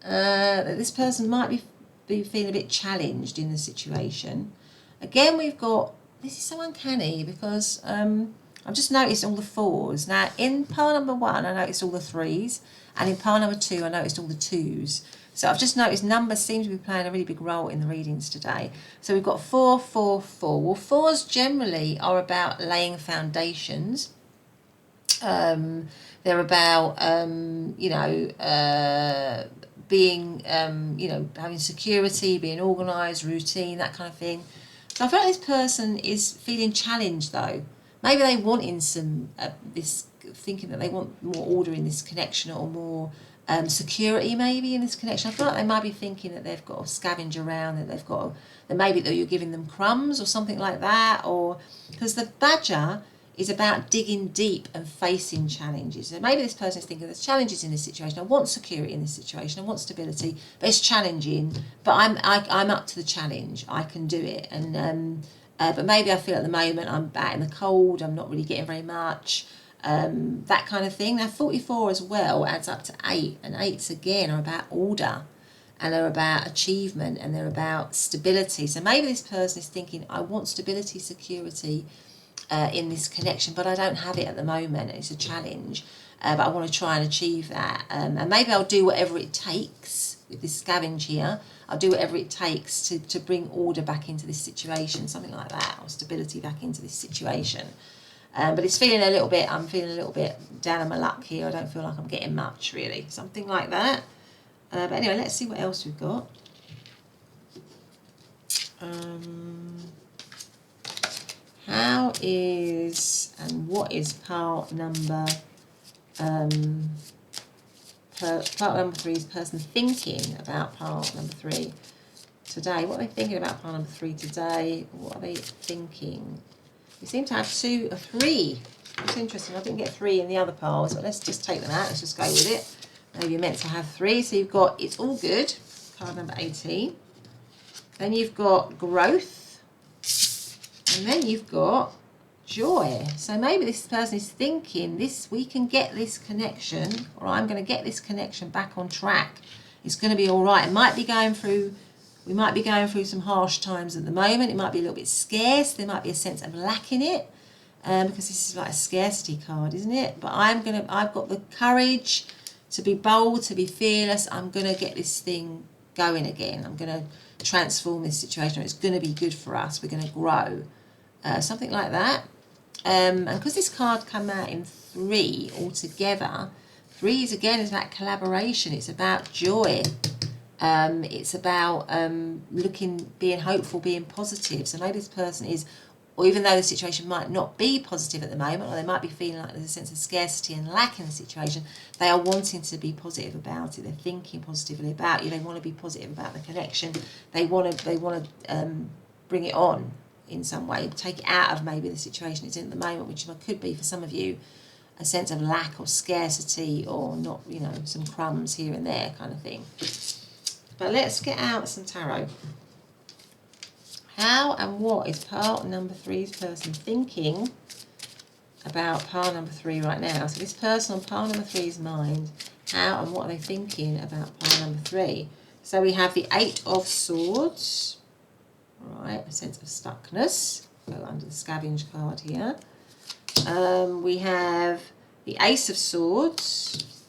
Speaker 1: that this person might be feeling a bit challenged in the situation. Again, we've got, this is so uncanny because I've just noticed all the 4s. Now, in pile number 1, I noticed all the 3s, and in pile number 2, I noticed all the 2s. So I've just noticed numbers seem to be playing a really big role in the readings today. So we've got 4, 4, 4. Well, 4s generally are about laying foundations. They're about, you know, being, you know, having security, being organised, routine, that kind of thing. So I feel like this person is feeling challenged though. Maybe they want in some, this, thinking that they want more order in this connection, or more security maybe in this connection. I feel like they might be thinking that they've got to scavenge around, that they've got to, that maybe that you're giving them crumbs or something like that, or because the badger is about digging deep and facing challenges. So maybe this person is thinking there's challenges in this situation. I want security in this situation. I want stability, but it's challenging. But I'm up to the challenge. I can do it. And but maybe I feel at the moment I'm out in the cold. I'm not really getting very much. That kind of thing. Now 44 as well adds up to 8, and 8s again are about order, and they're about achievement, and they're about stability. So maybe this person is thinking, I want stability, security in this connection, but I don't have it at the moment. It's a challenge, but I want to try and achieve that. And maybe I'll do whatever it takes with this scavenge here. I'll do whatever it takes to bring order back into this situation, something like that, or stability back into this situation. But it's feeling a little bit, I'm feeling a little bit down on my luck here. I don't feel like I'm getting much, really. Something like that. But anyway, let's see what else we've got. How is, and what is part number, part number 3's person thinking about part number 3 today? What are they thinking about part number 3 today? What are they thinking? You seem to have 2 or 3. It's interesting. I didn't get 3 in the other piles, but let's just take them out. Let's just go with it. Maybe you're meant to have 3. So you've got it's all good, card number 18. Then you've got growth. And then you've got joy. So maybe this person is thinking, we can get this connection, or I'm going to get this connection back on track. It's going to be all right. It might be going through, we might be going through some harsh times at the moment. It might be a little bit scarce. There might be a sense of lack in it, because this is like a scarcity card, isn't it? But I've got the courage to be bold, to be fearless. I'm going to get this thing going again. I'm going to transform this situation. It's going to be good for us. We're going to grow. Something like that. And because this card came out in 3 altogether, 3 is again about collaboration. It's about joy. It's about being hopeful, being positive. So maybe this person is or even though the situation might not be positive at the moment, or they might be feeling like there's a sense of scarcity and lack in the situation, they are wanting to be positive about it. They're thinking positively about you. They want to be positive about the connection. They want to bring it on in some way, take it out of maybe the situation it's in at the moment, which could be for some of you a sense of lack or scarcity, or not, you know, some crumbs here and there kind of thing. But let's get out some tarot. How and what is pile number 3's person thinking about pile number 3 right now? So this person on pile number 3's mind, how and what are they thinking about pile number 3? So we have the 8 of Swords, right, a sense of stuckness, go under the Scavenge card here. We have the Ace of Swords,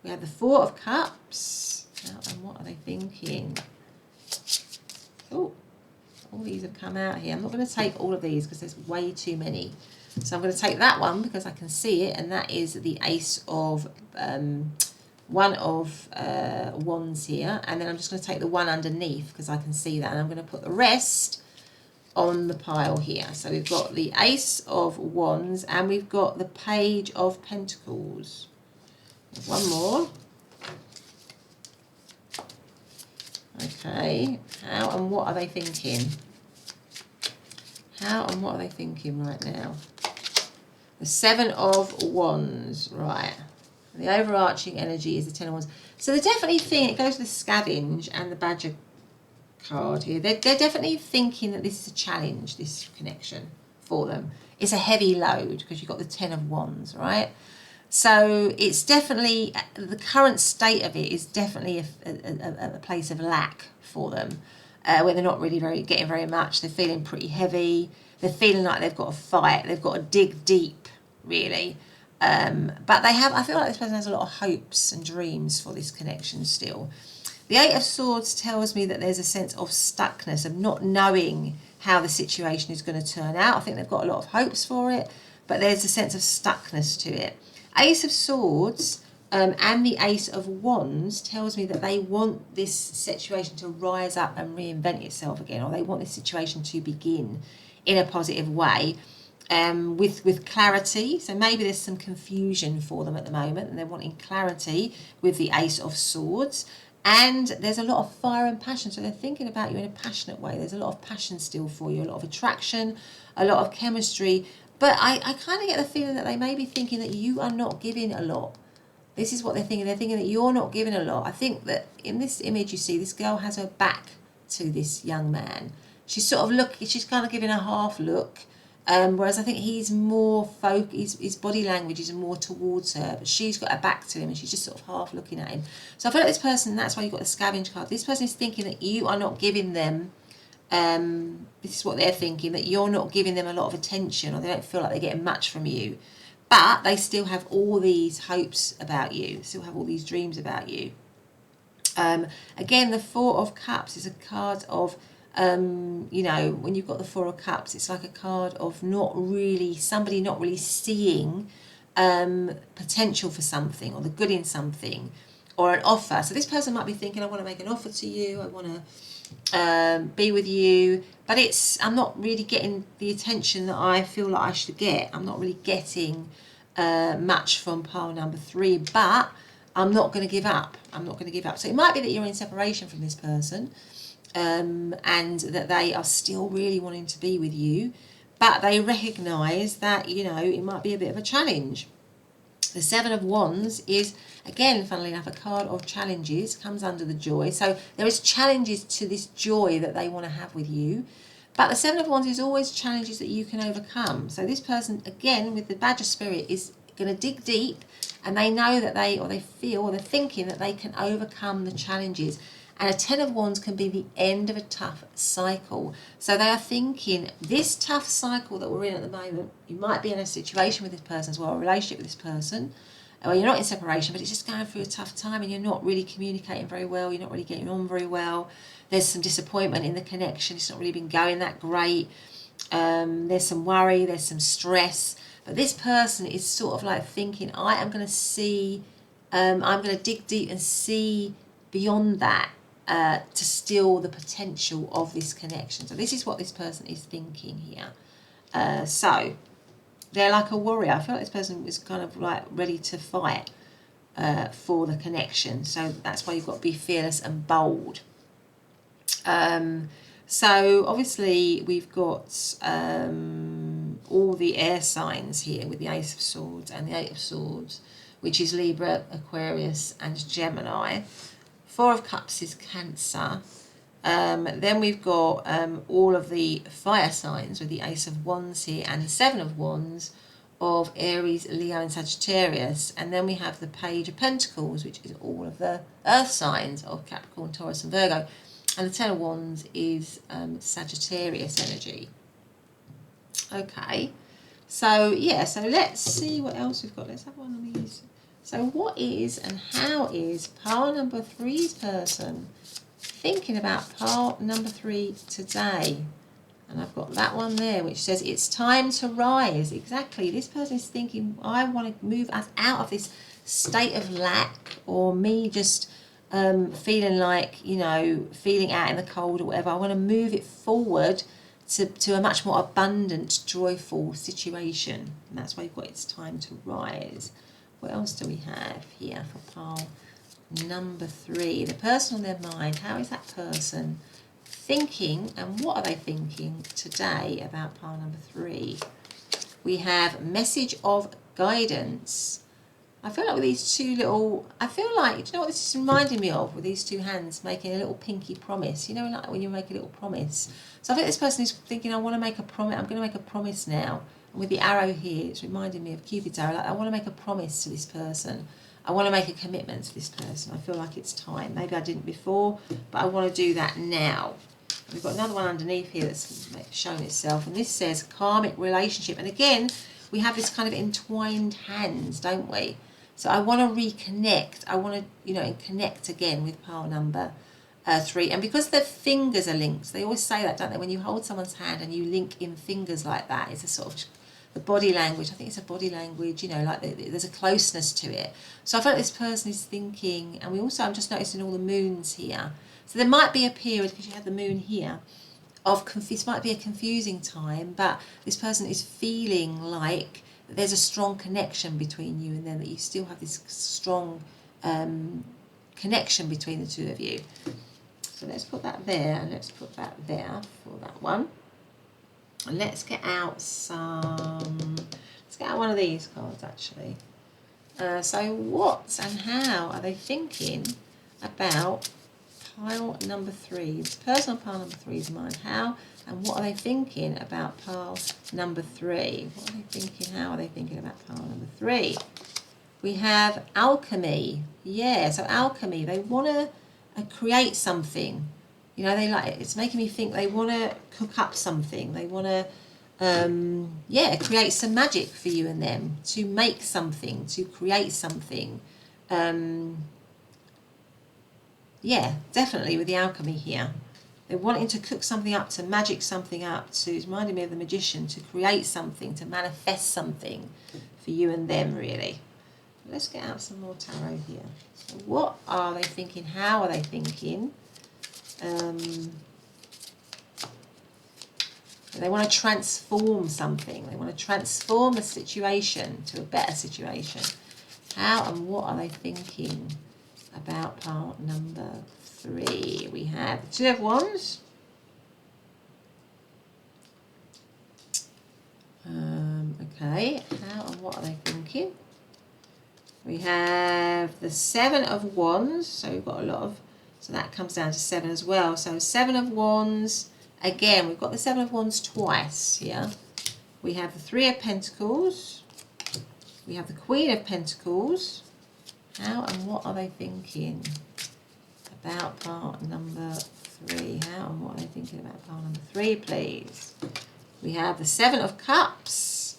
Speaker 1: we have the 4 of Cups, how and what are they thinking? Oh, all these have come out here. I'm not going to take all of these because there's way too many. So I'm going to take that one because I can see it, and that is the Ace of, one of Wands here. And then I'm just going to take the one underneath because I can see that. And I'm going to put the rest on the pile here. So we've got the Ace of Wands and we've got the Page of Pentacles. One more. Okay, how and what are they thinking? How and what are they thinking right now? The 7 of Wands, right. The overarching energy is the 10 of Wands. So they definitely think, it goes with the Scavenge and the Badger card here. They're definitely thinking that this is a challenge, this connection for them. It's a heavy load because you've got the 10 of Wands, right? So it's definitely, the current state of it is definitely a place of lack for them, where they're not really getting very much. They're feeling pretty heavy. They're feeling like they've got to fight. They've got to dig deep, really. But they have, I feel like this person has a lot of hopes and dreams for this connection still. The 8 of Swords tells me that there's a sense of stuckness, of not knowing how the situation is going to turn out. I think they've got a lot of hopes for it, but there's a sense of stuckness to it. Ace of Swords and the Ace of Wands tells me that they want this situation to rise up and reinvent itself again, or they want this situation to begin in a positive way, with clarity. So maybe there's some confusion for them at the moment and they're wanting clarity with the Ace of Swords. And there's a lot of fire and passion, so they're thinking about you in a passionate way. There's a lot of passion still for you, a lot of attraction, a lot of chemistry. But I kind of get the feeling that they may be thinking that you are not giving a lot. This is what they're thinking. They're thinking that you're not giving a lot. I think that in this image you see, this girl has her back to this young man. She's sort of she's kind of giving a half look. Whereas I think he's more his body language is more towards her, but she's got her back to him and she's just sort of half looking at him. So I feel like this person, that's why you've got the Scavenge card. This person is thinking that you are not giving them, this is what they're thinking, that you're not giving them a lot of attention, or they don't feel like they're getting much from you. But they still have all these hopes about you, still have all these dreams about you. Again, the 4 of Cups is a card of, you know, when you've got the 4 of Cups, it's like a card of somebody not really seeing potential for something, or the good in something, or an offer. So this person might be thinking, I want to make an offer to you, I want to be with you, but I'm not really getting the attention that I feel like I should get. I'm not really getting much from pile number 3, but I'm not going to give up. I'm not going to give up. So it might be that you're in separation from this person, and that they are still really wanting to be with you, but they recognise that, you know, it might be a bit of a challenge. The 7 of Wands is, again, funnily enough, a card of challenges, comes under the joy. So there is challenges to this joy that they want to have with you. But the 7 of Wands is always challenges that you can overcome. So this person, again, with the Badger spirit, is going to dig deep, and they know that they're thinking that they can overcome the challenges. And a 10 of Wands can be the end of a tough cycle. So they are thinking, this tough cycle that we're in at the moment, you might be in a situation with this person as well, a relationship with this person, or you're not in separation, but it's just going through a tough time and you're not really communicating very well, you're not really getting on very well. There's some disappointment in the connection, it's not really been going that great. There's some worry, there's some stress. But this person is sort of like thinking, I am going to see, I'm going to dig deep and see beyond that, to still the potential of this connection. So this is what this person is thinking here. So they're like a warrior. I feel like this person is kind of like ready to fight for the connection. So that's why you've got to be fearless and bold. So obviously we've got all the air signs here with the Ace of Swords and the Eight of Swords, which is Libra, Aquarius and Gemini. Four of Cups is Cancer. Then we've got all of the fire signs with the Ace of Wands here and the Seven of Wands of Aries, Leo and Sagittarius. And then we have the Page of Pentacles, which is all of the earth signs of Capricorn, Taurus and Virgo. And the Ten of Wands is Sagittarius energy. Okay, so yeah, so let's see what else we've got. Let's have one of these. So what is and how is pile number 3's person thinking about pile number 3 today? And I've got that one there, which says it's time to rise. Exactly, this person is thinking, I want to move us out of this state of lack, or me just feeling like, you know, feeling out in the cold or whatever. I want to move it forward to a much more abundant, joyful situation. And that's why you've got it's time to rise. What else do we have here for pile number 3? The person on their mind. How is that person thinking, and what are they thinking today about pile number 3? We have message of guidance. I feel like with these two little, I feel like, do you know what this is reminding me of, with these two hands making a little pinky promise? You know, like when you make a little promise. So I think this person is thinking, I want to make a promise, I'm going to make a promise now. And with the arrow here, it's reminding me of Cupid's arrow. Like, I want to make a promise to this person. I want to make a commitment to this person. I feel like it's time. Maybe I didn't before, but I want to do that now. And we've got another one underneath here that's shown itself. And this says karmic relationship. And again, we have this kind of entwined hands, don't we? So I want to reconnect. I want to, you know, connect again with pile number 3. And because the fingers are linked, they always say that, don't they? When you hold someone's hand and you link in fingers like that, it's a sort of the body language. I think it's a body language, you know, like there's a closeness to it. So I feel like this person is thinking, and we also, I'm just noticing all the moons here. So there might be a period, because you have the moon here, of this might be a confusing time, but this person is feeling like there's a strong connection between you and them, that you still have this strong connection between the two of you. So let's put that there, and let's put that there for that one. And let's get out let's get out one of these cards actually. So what and how are they thinking about pile number 3? This person on pile number 3's mind. How and what are they thinking about pile number 3? What are they thinking? How are they thinking about pile number 3? We have alchemy. Yeah, so alchemy. They want to create something. You know, they like, it's making me think they want to cook up something. They want to, yeah, create some magic for you and them, to make something, to create something. Yeah, definitely with the alchemy here. They're wanting to cook something up, to magic something up, to, it's reminding me of the magician, to create something, to manifest something for you and them, really. Let's get out some more tarot here. So what are they thinking? How are they thinking? They want to transform something. They want to transform the situation to a better situation. How and what are they thinking about pile number 3? We have the Two of Wands. Okay, how and what are they thinking? We have the Seven of Wands. So we've got a lot of, so that comes down to 7 as well. So 7 of Wands. Again, we've got the 7 of Wands twice here. We have the 3 of Pentacles. We have the Queen of Pentacles. How and what are they thinking about part number 3? How and what are they thinking about part number 3, please? We have the 7 of Cups.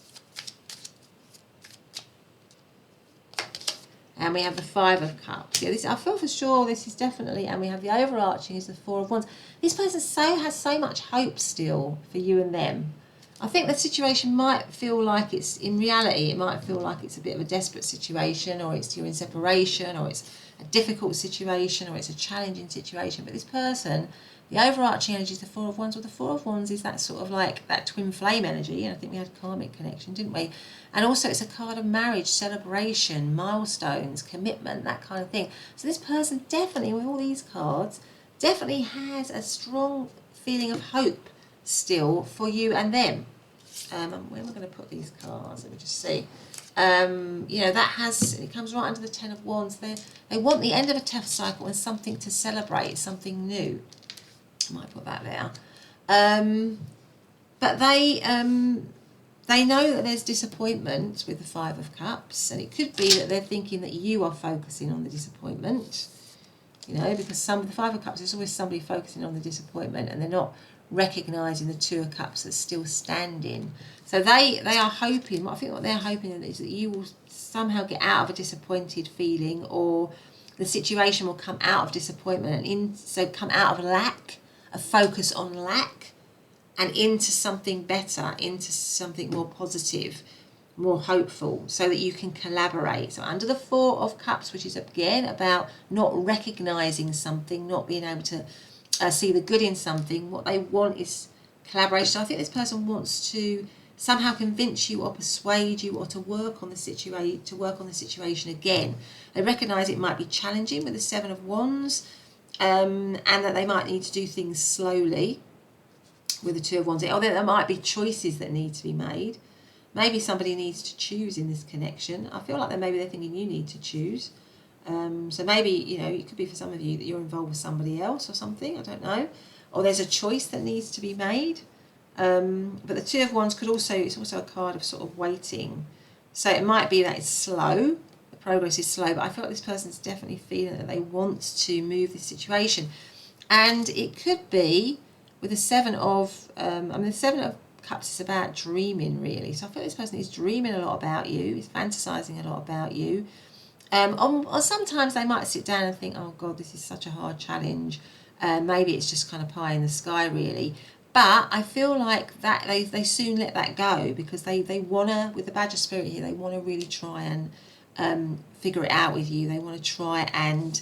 Speaker 1: And we have the 5 of Cups. Yeah, this, I feel for sure this is definitely, and we have the overarching is the 4 of Wands. This person has so much hope still for you and them. I think the situation might feel like it's, in reality, it might feel like it's a bit of a desperate situation, or it's you're in separation, or it's a difficult situation or it's a challenging situation. But this person, the overarching energy is the Four of Wands. Well, the Four of Wands is that sort of like that twin flame energy. And I think we had karmic connection, didn't we? And also it's a card of marriage, celebration, milestones, commitment, that kind of thing. So this person definitely, with all these cards, definitely has a strong feeling of hope still for you and them. Where am I going to put these cards? Let me just see. You know, that has, it comes right under the Ten of Wands. They want the end of a tough cycle and something to celebrate, something new. I might put that there. But they know that there's disappointment with the Five of Cups, and it could be that they're thinking that you are focusing on the disappointment, you know, because the Five of Cups is always somebody focusing on the disappointment and they're not recognising the Two of Cups that's still standing. So they are hoping, I think what they're hoping is that you will somehow get out of a disappointed feeling, or the situation will come out of disappointment and so come out of lack, a focus on lack, and into something better, into something more positive, more hopeful, so that you can collaborate. So under the Four of Cups, which is again about not recognising something, not being able to see the good in something, what they want is collaboration. So I think this person wants to somehow convince you or persuade you or to work on the situation again. They recognise it might be challenging with the Seven of Wands, and that they might need to do things slowly with the Two of Wands. Or there might be choices that need to be made. Maybe somebody needs to choose in this connection. I feel like they're thinking you need to choose. So maybe, you know, it could be for some of you that you're involved with somebody else or something, I don't know. Or there's a choice that needs to be made. But the Two of Wands it's also a card of sort of waiting. So it might be that it's slow, the progress is slow, but I feel like this person's definitely feeling that they want to move this situation. And it could be with the Seven of, the Seven of Cups is about dreaming, really. So I feel this person is dreaming a lot about you, is fantasizing a lot about you. Or sometimes they might sit down and think, oh God, this is such a hard challenge. Maybe it's just kind of pie in the sky, really. But I feel like that they soon let that go, because they want to, with the Badger Spirit here, they want to really try and figure it out with you. They want to try and,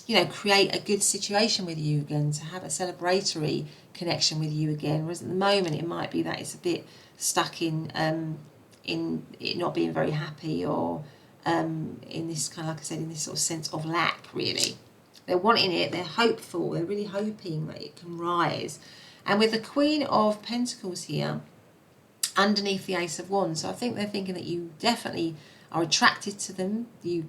Speaker 1: you know, create a good situation with you again, to have a celebratory connection with you again. Whereas at the moment it might be that it's a bit stuck in it not being very happy, or in this kind of, like I said, in this sort of sense of lack, really. They're wanting it, they're hopeful, they're really hoping that it can rise. And with the Queen of Pentacles here, underneath the Ace of Wands, so I think they're thinking that you definitely are attracted to them. You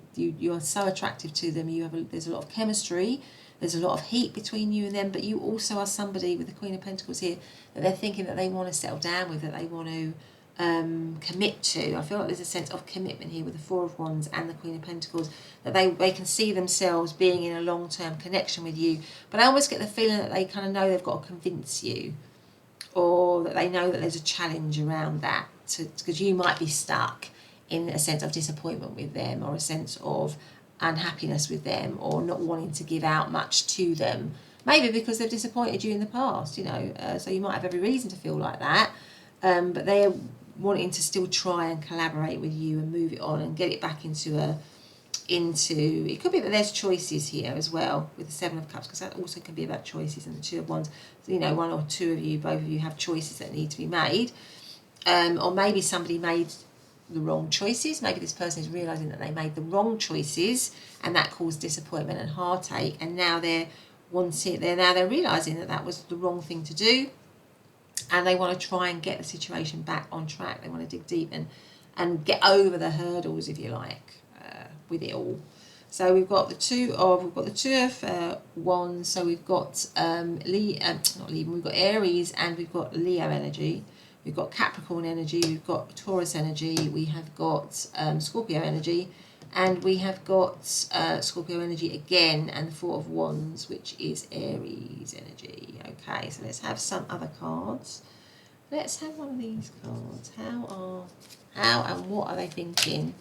Speaker 1: are so attractive to them. There's a lot of chemistry, there's a lot of heat between you and them, but you also are somebody, with the Queen of Pentacles here, that they're thinking that they want to settle down with, that they want to commit to. I feel like there's a sense of commitment here with the Four of Wands and the Queen of Pentacles, that they can see themselves being in a long-term connection with you. But I almost get the feeling that they kind of know they've got to convince you, or that they know that there's a challenge around that, because you might be stuck in a sense of disappointment with them, or a sense of unhappiness with them, or not wanting to give out much to them, maybe because they've disappointed you in the past, you know, so you might have every reason to feel like that, but they're wanting to still try and collaborate with you and move it on and get it back into it could be that there's choices here as well with the Seven of Cups, because that also can be about choices, and the Two of Wands, so, you know, one or two of you, both of you have choices that need to be made, or maybe somebody made the wrong choices. Maybe this person is realizing that they made the wrong choices and that caused disappointment and heartache, and now they're realizing that that was the wrong thing to do, and they want to try and get the situation back on track. They want to dig deep and get over the hurdles, if you like, with it all. So we've got the two of Wands. So we've got we've got Aries, and we've got Leo energy. We've got Capricorn energy, we've got Taurus energy, we have got Scorpio energy, and we have got Scorpio energy again, and the Four of Wands, which is Aries energy. Okay, so let's have some other cards. Let's have one of these cards. How and what are they thinking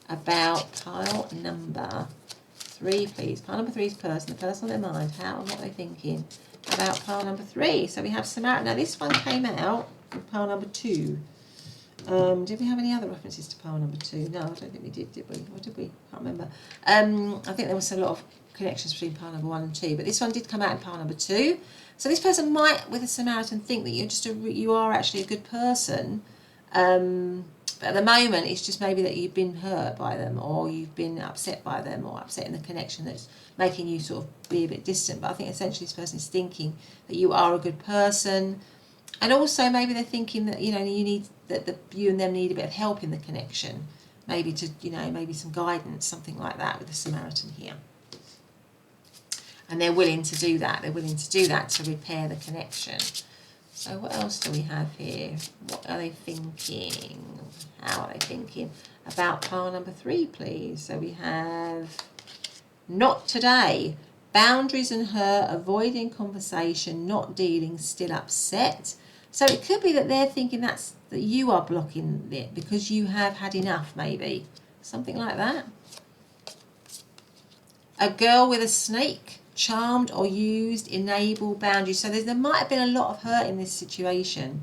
Speaker 1: about pile number 3, please? Pile number 3 is the person on their mind. How and what are they thinking about pile number 3? So we have Samaritan. Now this one came out with pile number 2. Did we have any other references to pile number 2? No, I don't think we did we? Or did we? Can't remember. I think there was a lot of connections between pile number 1 and 2, but this one did come out in pile number 2. So this person might, with a Samaritan, think that you are actually a good person. But at the moment, it's just maybe that you've been hurt by them, or you've been upset by them, or upset in the connection that's making you sort of be a bit distant. But I think essentially this person is thinking that you are a good person. And also maybe they're thinking that, you need that you and them need a bit of help in the connection. Maybe to, maybe some guidance, something like that with the Samaritan here. And they're willing to do that. They're willing to do that to repair the connection. So what else do we have here? What are they thinking? How are they thinking about pile number 3, please? So we have not today. Boundaries and her, avoiding conversation, not dealing, still upset. So it could be that they're thinking that you are blocking it because you have had enough, maybe. Something like that. A girl with a snake. Charmed or used, enable, boundaries. So there might have been a lot of hurt in this situation.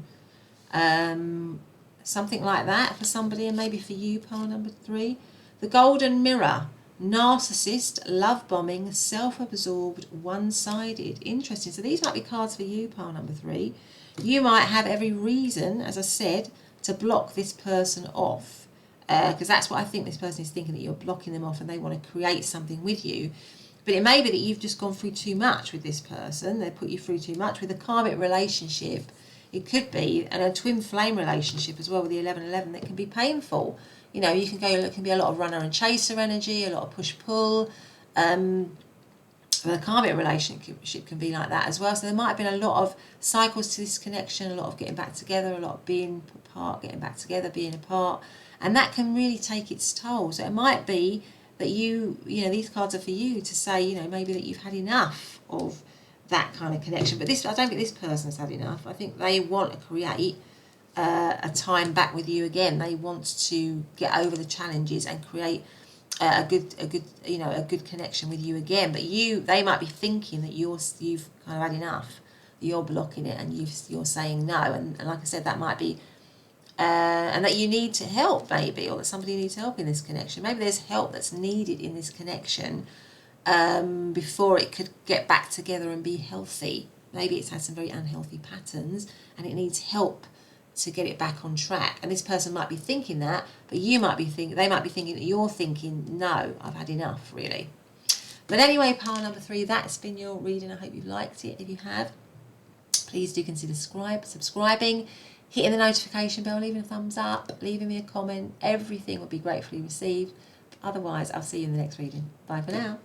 Speaker 1: Something like that for somebody, and maybe for you, pile number 3. The golden mirror. Narcissist, love bombing, self-absorbed, one-sided. Interesting. So these might be cards for you, pile number 3. You might have every reason, as I said, to block this person off. Because that's what I think this person is thinking, that you're blocking them off and they want to create something with you. But it may be that you've just gone through too much with this person. They put you through too much. With a karmic relationship, it could be, and a twin flame relationship as well with the 11-11, that can be painful. You can go, it can be a lot of runner and chaser energy, a lot of push-pull. But a karmic relationship can be like that as well. So there might have been a lot of cycles to this connection, a lot of getting back together, a lot of being apart, getting back together, being apart. And that can really take its toll. So it might be that these cards are for you to say, maybe that you've had enough of that kind of connection. But I don't think this person's had enough. I think they want to create a time back with you again. They want to get over the challenges and create a good connection with you again. But they might be thinking that you've kind of had enough. You're blocking it and you're saying no. And like I said, that might be. And that you need to help, maybe, or that somebody needs help in this connection. Maybe there's help that's needed in this connection before it could get back together and be healthy. Maybe it's had some very unhealthy patterns and it needs help to get it back on track. And this person might be thinking that, but they might be thinking that you're thinking, no, I've had enough, really. But anyway, pile number 3, that's been your reading. I hope you've liked it. If you have, please do consider subscribing. Hitting the notification bell, leaving a thumbs up, leaving me a comment. Everything would be gratefully received. Otherwise, I'll see you in the next reading. Bye for now.